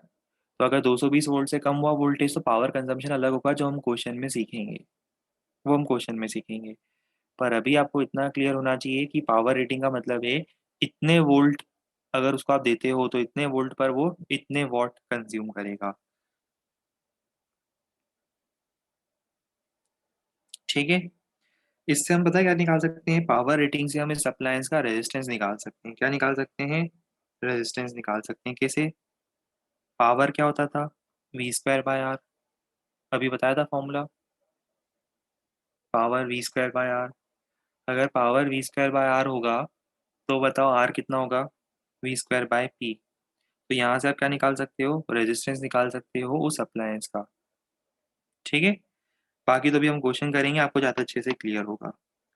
तो अगर 220 वोल्ट से कम हुआ वोल्टेज तो पावर कंजम्पशन अलग होगा जो हम क्वेश्चन में सीखेंगे, वो हम क्वेश्चन में सीखेंगे। पर अभी आपको इतना क्लियर होना चाहिए कि पावर रेटिंग का मतलब है इतने वोल्ट, अगर उसको आप देते हो तो इतने वोल्ट पर वो इतने वॉट कंज्यूम करेगा। ठीक है? इससे हम पता है क्या निकाल सकते हैं? पावर रेटिंग से हम इस अप्लायंस का रेजिस्टेंस निकाल सकते हैं। क्या निकाल सकते हैं? रेजिस्टेंस निकाल सकते हैं। कैसे? पावर क्या होता था? V square by R. अभी बताया था formula, power V square by R. अगर power V square by R होगा तो बताओ आर कितना होगा? V square by P. तो यहाँ से आप क्या निकाल सकते हो? रेजिस्टेंस निकाल सकते हो उस अप्लायंस का। ठीक है? बाकी तो भी हम क्वेश्चन करेंगे, आपको ज़्यादा अच्छे से क्लियर होगा।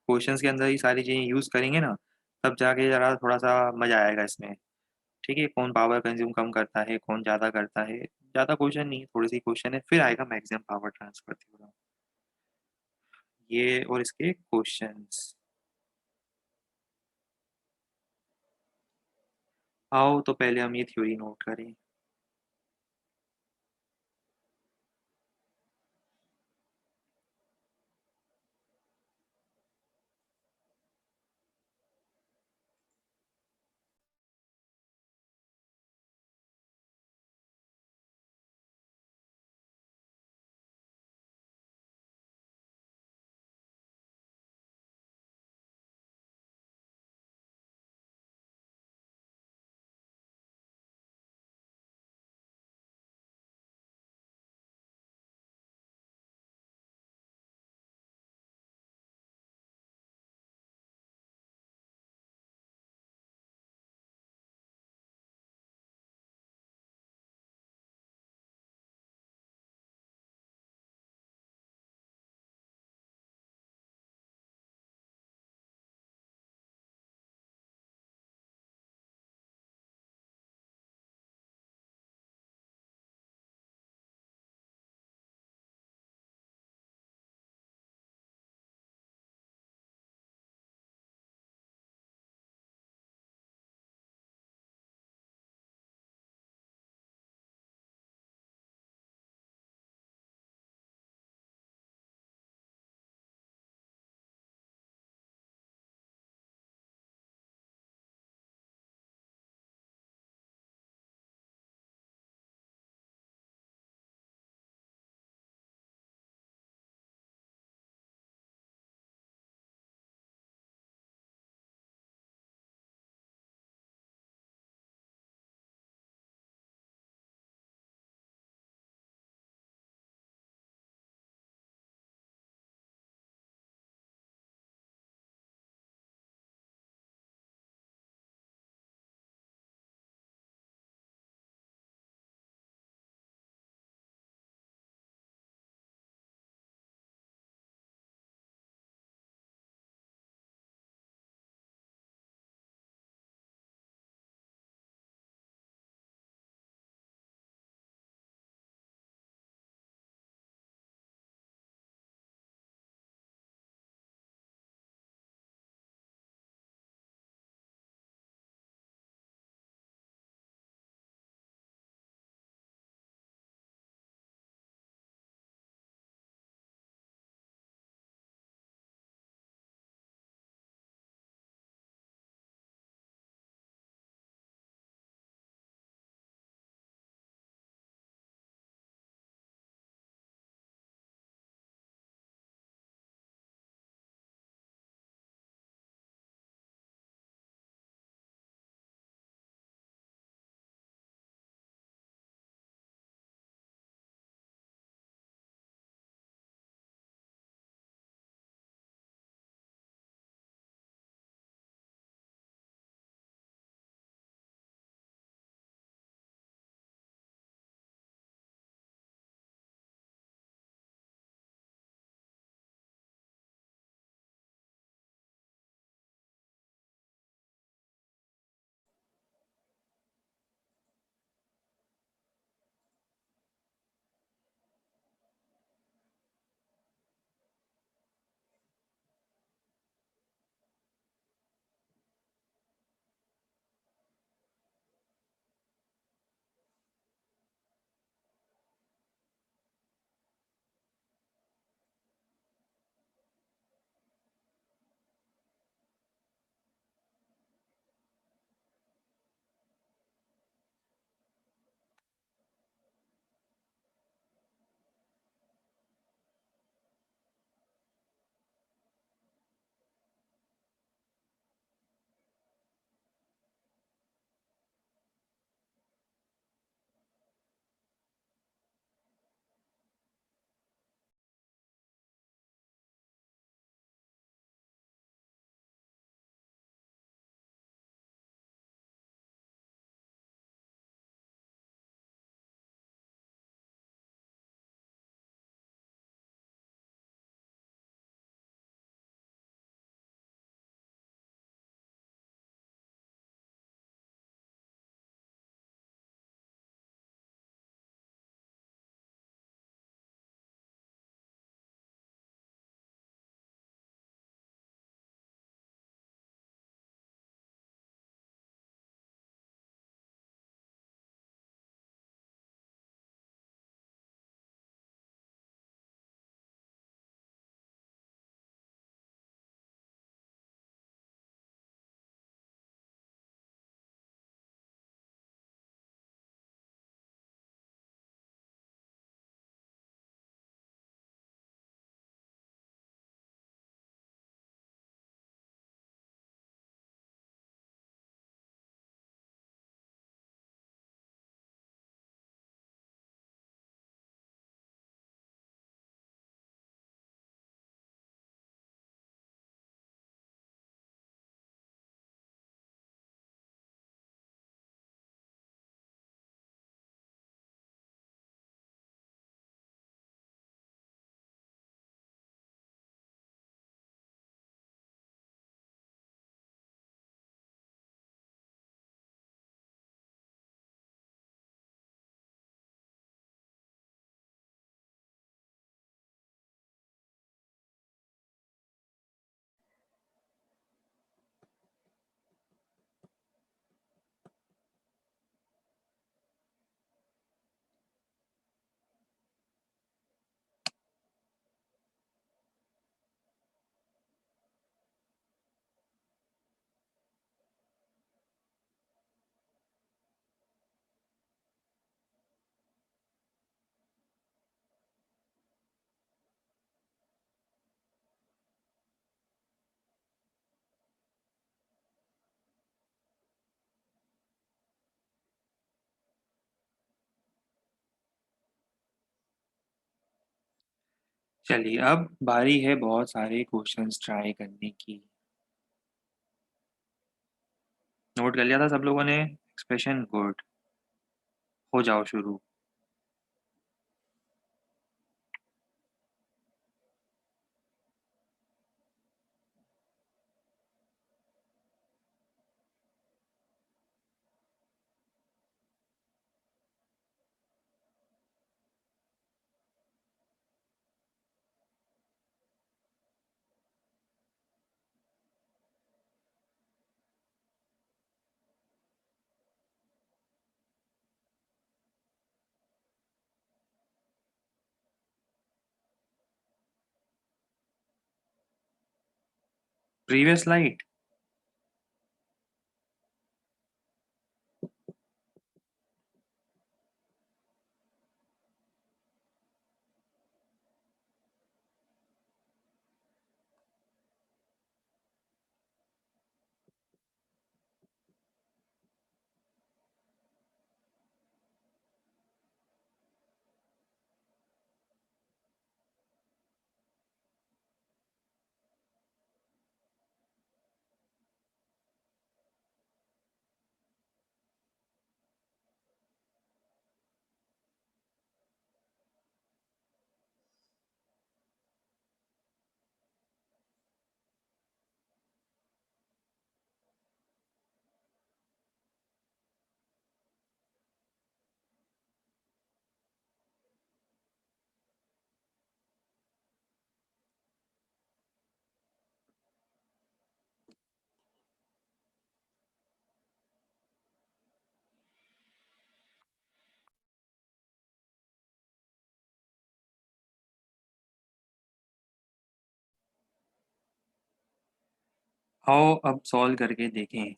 क्वेश्चंस के अंदर ये सारी चीज़ें यूज़ करेंगे ना, तब जाके ज़रा थोड़ा-सा मज़ा आएगा इसमें। ठीक है? कौन पावर कंज़्यूम कम करता है, कौन ज़्यादा करता है। ज़्यादा क्वेश्चन नहीं, थोड़ी-सी क्वेश्चन है, फिर आएगा मैक्सिमम पावर ट्रांसफर थ्योरम। ये और इसके क्वेश्चंस। आओ तो पहले हम ये थ्योरी नोट करें। चलिए अब बारी है बहुत सारे क्वेश्चंस ट्राई करने की। नोट कर लिया था सब लोगों ने एक्सप्रेशन? गुड। हो जाओ शुरू। Previous slide. आओ अब सॉल्व करके देखें।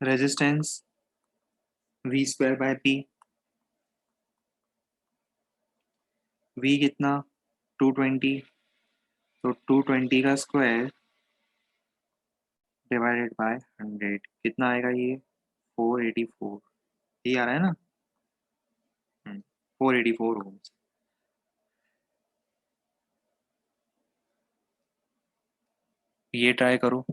Resistance V square by P. V कितना? 220। तो 220 का स्क्वायर डिवाइडेड बाय 100 कितना आएगा ये? 484। ये आ रहा है ना? 484 ओम्स। ये ट्राई करो।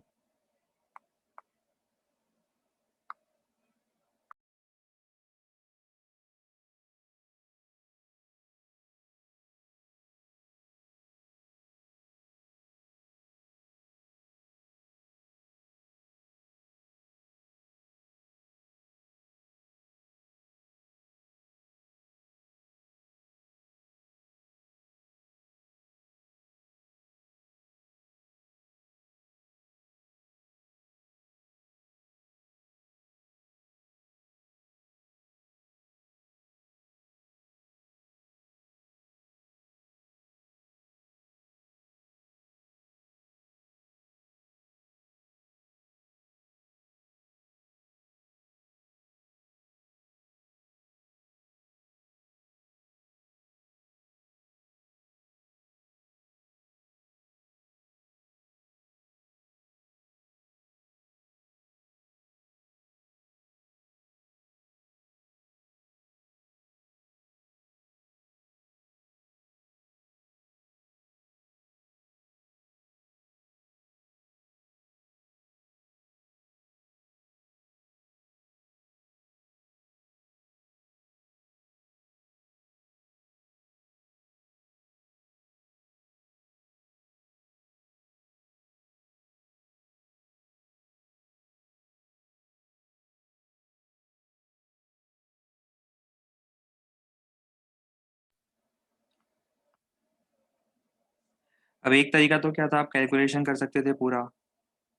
अब एक तरीका तो क्या था, आप कैलकुलेशन कर सकते थे पूरा।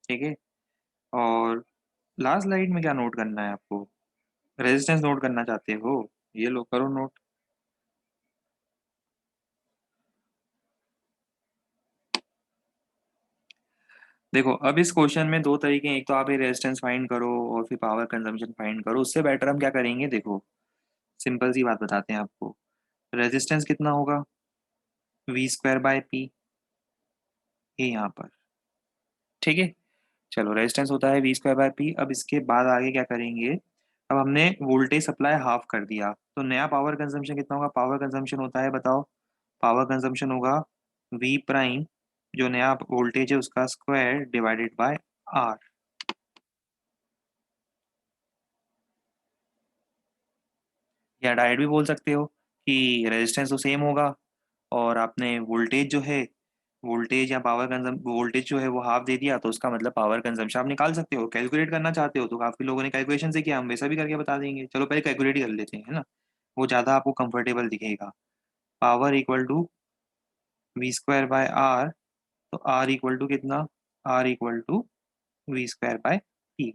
ठीक है। और लास्ट स्लाइड में क्या नोट करना है आपको? रेजिस्टेंस नोट करना चाहते हो? ये लो करो नोट। देखो अब इस क्वेश्चन में दो तरीके हैं, एक तो आप ये रेजिस्टेंस फाइंड करो और फिर पावर कंजम्पशन फाइंड करो। उससे बेटर हम क्या करेंगे, देखो सिंपल सी बात बताते हैं आपको। रेजिस्टेंस कितना होगा? V square by P. ये यहाँ पर। ठीक है। चलो रेजिस्टेंस होता है वी स्क्वायर बाय पी। अब इसके बाद आगे क्या करेंगे? अब हमने वोल्टेज सप्लाई हाफ कर दिया, तो नया पावर कंजम्पशन कितना होगा? पावर कंजम्पशन होता है, बताओ, पावर कंजम्पशन होगा V प्राइम, जो नया वोल्टेज है उसका स्क्वायर डिवाइडेड बाय R। या डायरेक्ट भी बोल सकते हो कि रेजिस्टेंस तो सेम होगा, और आपने वोल्टेज जो है, वोल्टेज या पावर कंजम वोल्टेज जो है वो हाफ दे दिया, तो उसका मतलब पावर कंजम्पशन आप निकाल सकते हो। कैलकुलेट करना चाहते हो तो काफी लोगों ने कैलकुलेशन से किया, हम वैसा भी करके बता देंगे। चलो पहले कैलकुलेट ही कर लेते हैं, है ना, वो ज़्यादा आपको कंफर्टेबल दिखेगा। Power equal to V² by R, तो R इक्वल टू कितना, R equal to V²/T।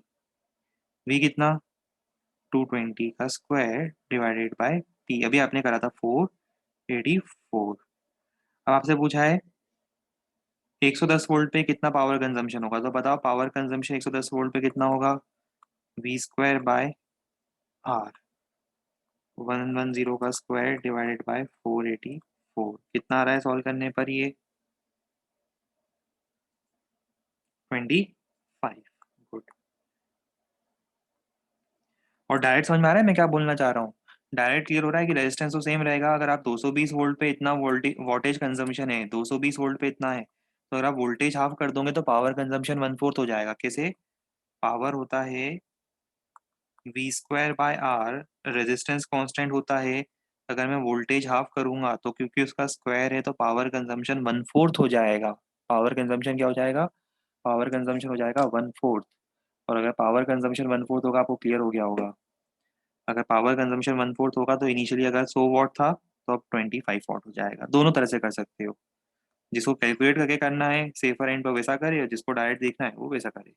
V कितना, 220 का स्क्वायर डिवाइडेड बाय T। अभी आपने करा था 484। अब आपसे पूछा है 110 वोल्ट पे कितना पावर कंजम्पशन होगा, तो बताओ पावर कंजम्पशन 110 वोल्ट पे कितना होगा। V²/R, 110 का स्क्वायर डिवाइडेड बाय 484, कितना आ रहा है सॉल्व करने पर ये, 25। गुड। और डायरेक्ट समझ में आ रहा है मैं क्या बोलना चाह रहा हूँ। डायरेक्ट क्लियर हो रहा है कि रेजिस्टेंस तो सेम रहेगा। अगर आप 220 वोल्ट पे इतना वोल्टेज वोल्टेज कंजम्पशन है, 220 वोल्ट पे इतना है, तो अगर आप वोल्टेज हाफ कर दोगे तो पावर कंजम्पशन 1/4 हो जाएगा। कैसे, पावर होता है V²/R, रेजिस्टेंस कांस्टेंट होता है। अगर मैं वोल्टेज हाफ करूंगा तो क्योंकि उसका स्क्वायर है तो पावर कंजम्पशन 1/4 हो जाएगा। पावर कंजम्पशन क्या हो जाएगा, पावर कंजम्पशन हो जाएगा 1/4। और अगर पावर कंजम्पशन 1/4 होगा, आपको क्लियर हो गया होगा, अगर पावर कंजम्पशन 1/4 होगा तो इनिशियली अगर 100 वॉट था तो अब 25 वॉट हो जाएगा। दोनों तरह से कर सकते हो, जिसको कैलकुलेट करके करना है सेफर एंड पर वैसा करे, और जिसको डायरेक्ट देखना है वो वैसा करे।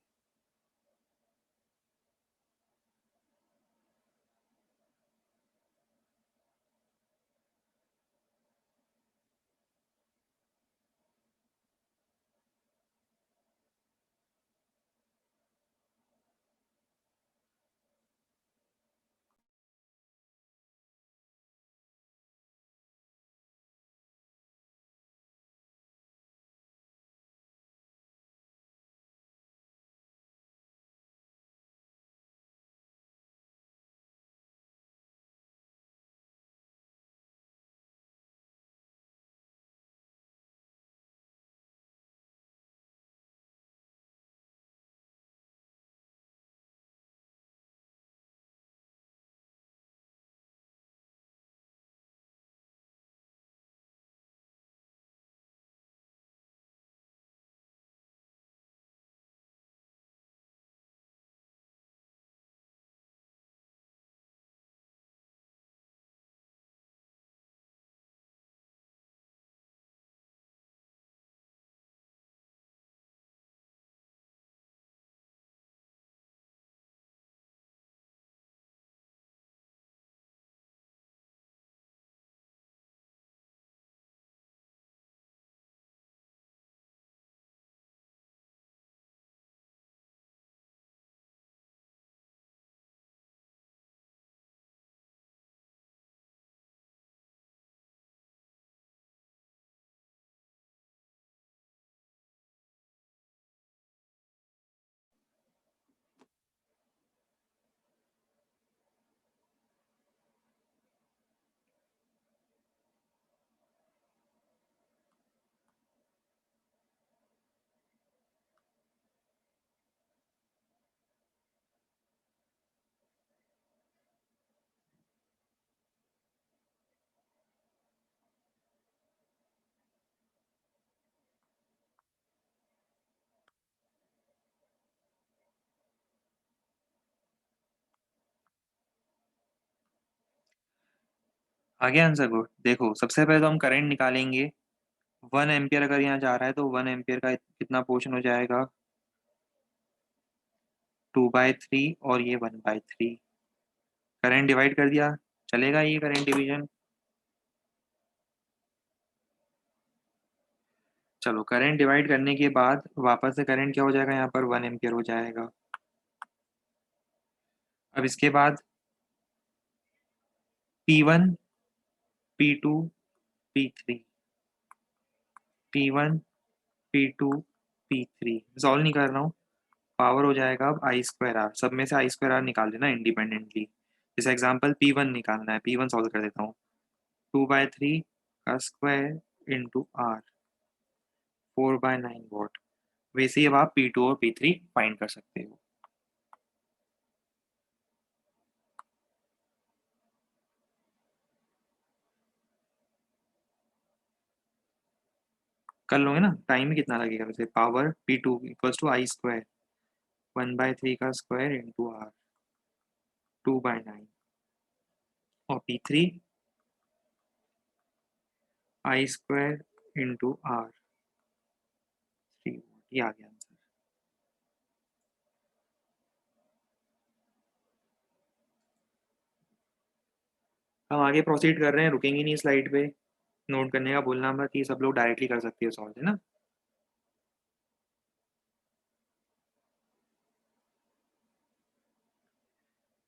आगे आंसर को देखो, सबसे पहले तो हम करंट निकालेंगे। 1 एम्पियर अगर यहाँ जा रहा है तो 1 एम्पियर का कितना पोर्शन हो जाएगा, 2/3, और ये 1/3। करंट डिवाइड कर दिया, चलेगा ये करंट डिवीजन। चलो करंट डिवाइड करने के बाद वापस से करंट क्या हो जाएगा, यहाँ पर 1 एम्पियर हो जाएगा। अब इसके बाद P1, P2, P3, P1, P2, P3 solve नहीं कर रहा हूँ। पावर हो जाएगा अब I²R, सब में से I²R निकाल देना इंडिपेंडेंटली। जैसे एग्जांपल P1 निकालना है, P1 सॉल्व कर देता हूँ। 2/3 का स्क्वायर इंटू आर 4/9 वॉट। वैसे ही अब आप P2 और P3 फाइंड कर सकते हो। कर लोगे ना? टाइम ही कितना लगेगा वैसे? Power P2 equals to I square 1/3 का स्क्वायर इंटू आर 2/9 और P3 I square into R 3 watt. ये आ गया आंसर। हम आगे प्रोसीड कर रहे हैं, रुकेंगे नहीं स्लाइड पे। नोट करने का बोलना मत, ये सब लोग डायरेक्टली कर सकते हैं सॉल्व, है ना?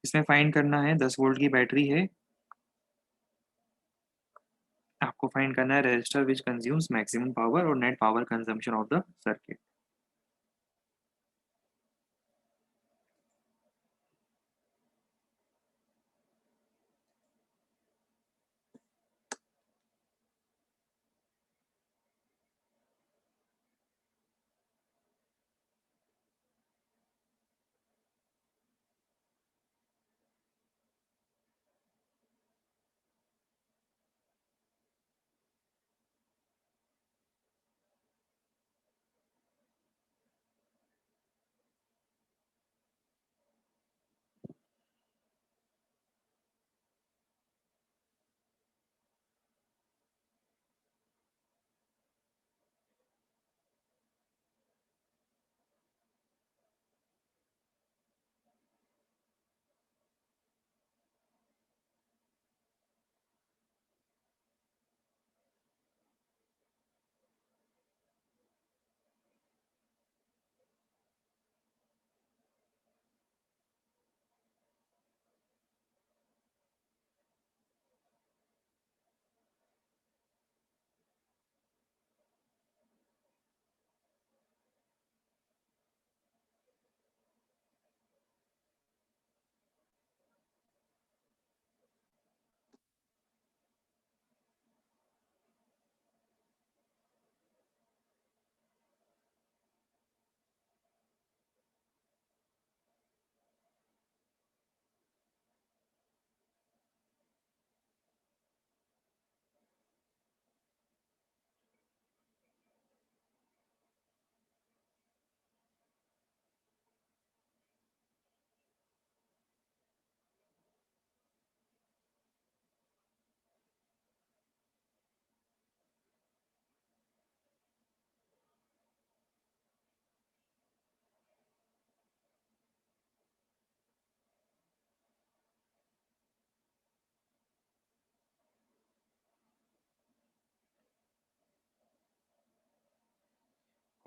इसमें फाइंड करना है 10 वोल्ट की बैटरी है। आपको फाइंड करना है रेजिस्टर विच कंज्यूम्स मैक्सिमम पावर और net power consumption of the circuit.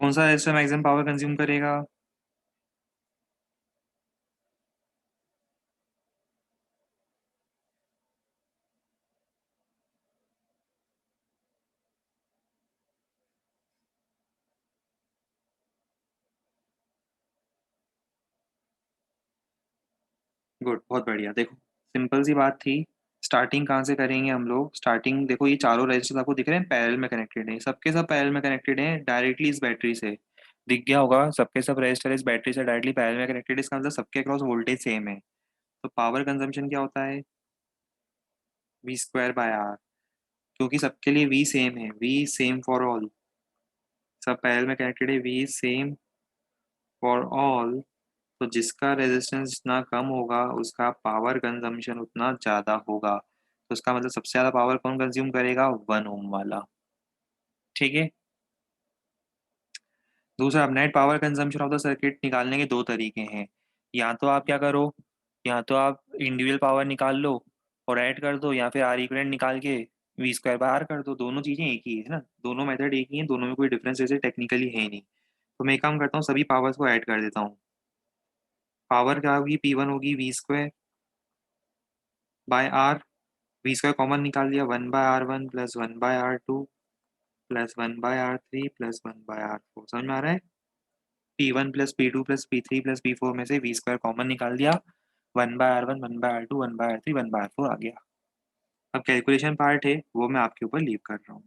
कौन सा रेजिस्टर मैक्सिमम पावर कंज्यूम करेगा? गुड, बहुत बढ़िया। देखो, सिंपल सी बात थी। स्टार्टिंग कहाँ से करेंगे हम लोग? स्टार्टिंग देखो, ये चारों रजिस्टर्स आपको दिख रहे हैं, पैरेलल में कनेक्टेड हैं, सबके सब पैरेलल में कनेक्टेड हैं डायरेक्टली इस बैटरी से। दिख गया होगा, सबके सब रजिस्टर इस बैटरी से डायरेक्टली पैरेलल में कनेक्टेड है, इसका मतलब सबके अक्रॉस वोल्टेज सेम है। तो पावर कंजम्पशन क्या होता है? V²/R। क्योंकि सबके लिए V सेम है, V सेम फॉर ऑल, सब पैरेलल में कनेक्टेड है, V सेम फॉर ऑल। तो जिसका रेजिस्टेंस जितना कम होगा उसका पावर कंजम्पशन उतना ज़्यादा होगा। तो उसका मतलब सबसे ज़्यादा पावर कौन कंज्यूम करेगा? 1 ओम वाला। ठीक है। दूसरा, अब net power consumption of the circuit निकालने के दो तरीके हैं। या तो आप क्या करो, या तो आप इंडिविजुअल पावर निकाल लो और ऐड कर दो, या फिर आर इक्विवेलेंट निकाल के V²/R कर दो। दोनों चीज़ें एक ही है ना, दोनों मेथड एक ही है, दोनों में कोई डिफरेंस जैसे टेक्निकली है ही नहीं। तो मैं एक काम करता हूँ, सभी पावर्स को ऐड कर देता हूँ। पावर क्या होगी? P1 होगी V²/R। V² कॉमन निकाल लिया, 1/R1 plus 1/R2 plus 1/R3 plus 1/R4। समझ में आ रहा है? P1 plus P2 plus P3 plus P4 में से V² कॉमन निकाल दिया, 1/R1 1/R2 1/R3 1/R4 आ गया। अब कैलकुलेशन पार्ट है वो मैं आपके ऊपर लीव कर रहा हूँ।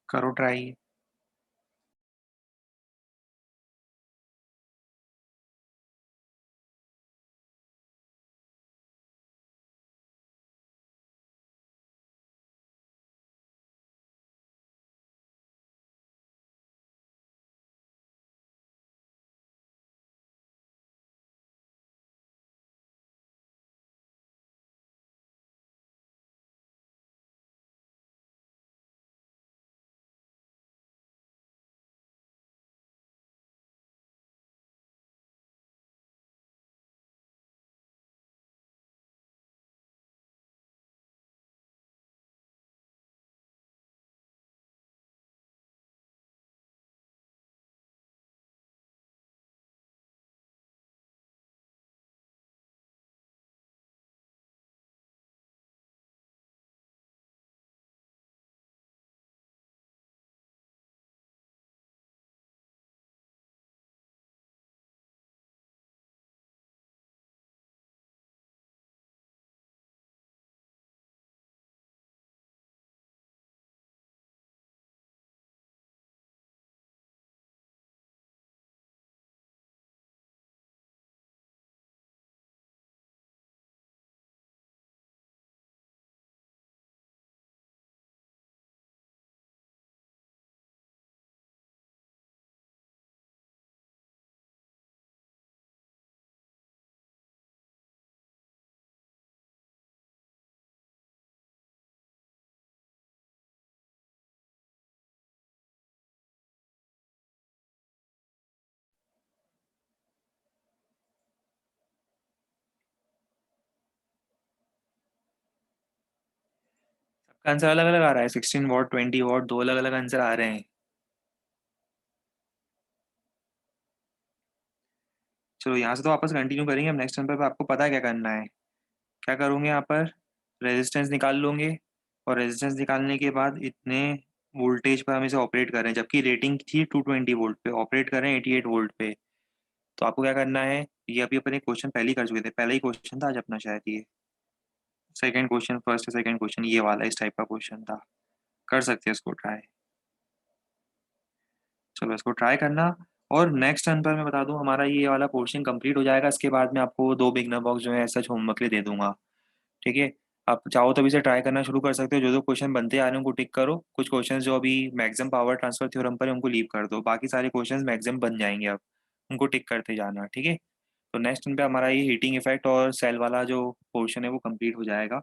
करो ट्राई। सबका आंसर अलग अलग आ रहा है, 16 वॉट 20 वॉट, दो अलग अलग आंसर आ रहे हैं। चलो यहाँ से तो वापस कंटिन्यू करेंगे। अब नेक्स्ट नंबर पर आपको पता है क्या करना है। क्या करूँगे यहाँ पर, रेजिस्टेंस निकाल लूँगे, और रेजिस्टेंस निकालने के बाद इतने वोल्टेज पर हम इसे ऑपरेट करें, जबकि रेटिंग थी 220 वोल्ट पे, ऑपरेट करें 88 वोल्ट पे। तो आपको क्या करना है, ये अभी अपन एक क्वेश्चन पहले ही कर चुके थे, पहला ही क्वेश्चन था आज अपना शायद ये सेकंड क्वेश्चन, फर्स्ट या सेकंड क्वेश्चन ये वाला इस टाइप का क्वेश्चन था। कर सकते हैं इसको ट्राई। चलो इसको ट्राई करना। और नेक्स्ट टर्न पर मैं बता दूं, हमारा ये वाला पोर्शन कंप्लीट हो जाएगा, इसके बाद मैं आपको दो बिगनर बॉक्स जो है सच होमवर्क के लिए दे दूंगा। ठीक है। आप चाहो तो अभी से ट्राई करना शुरू कर सकते हो, जो जो क्वेश्चन बनते आ रहे हैं उनको टिक करो, कुछ क्वेश्चन जो अभी मैक्सिमम पावर ट्रांसफर थ्योरम पर है उनको लीव कर दो, बाकी सारे क्वेश्चन मैक्सिमम बन जाएंगे अब, उनको टिक करते जाना। ठीक है। तो नेक्स्ट टर्न पे हमारा ये हीटिंग इफेक्ट और सेल वाला जो पोर्शन है वो कंप्लीट हो जाएगा।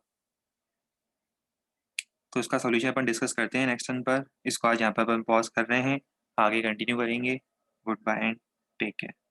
तो इसका सॉल्यूशन अपन डिस्कस करते हैं नेक्स्ट टर्न पर। इसको आज यहाँ पर अपन पॉज कर रहे हैं, आगे कंटिन्यू करेंगे। Goodbye and take care.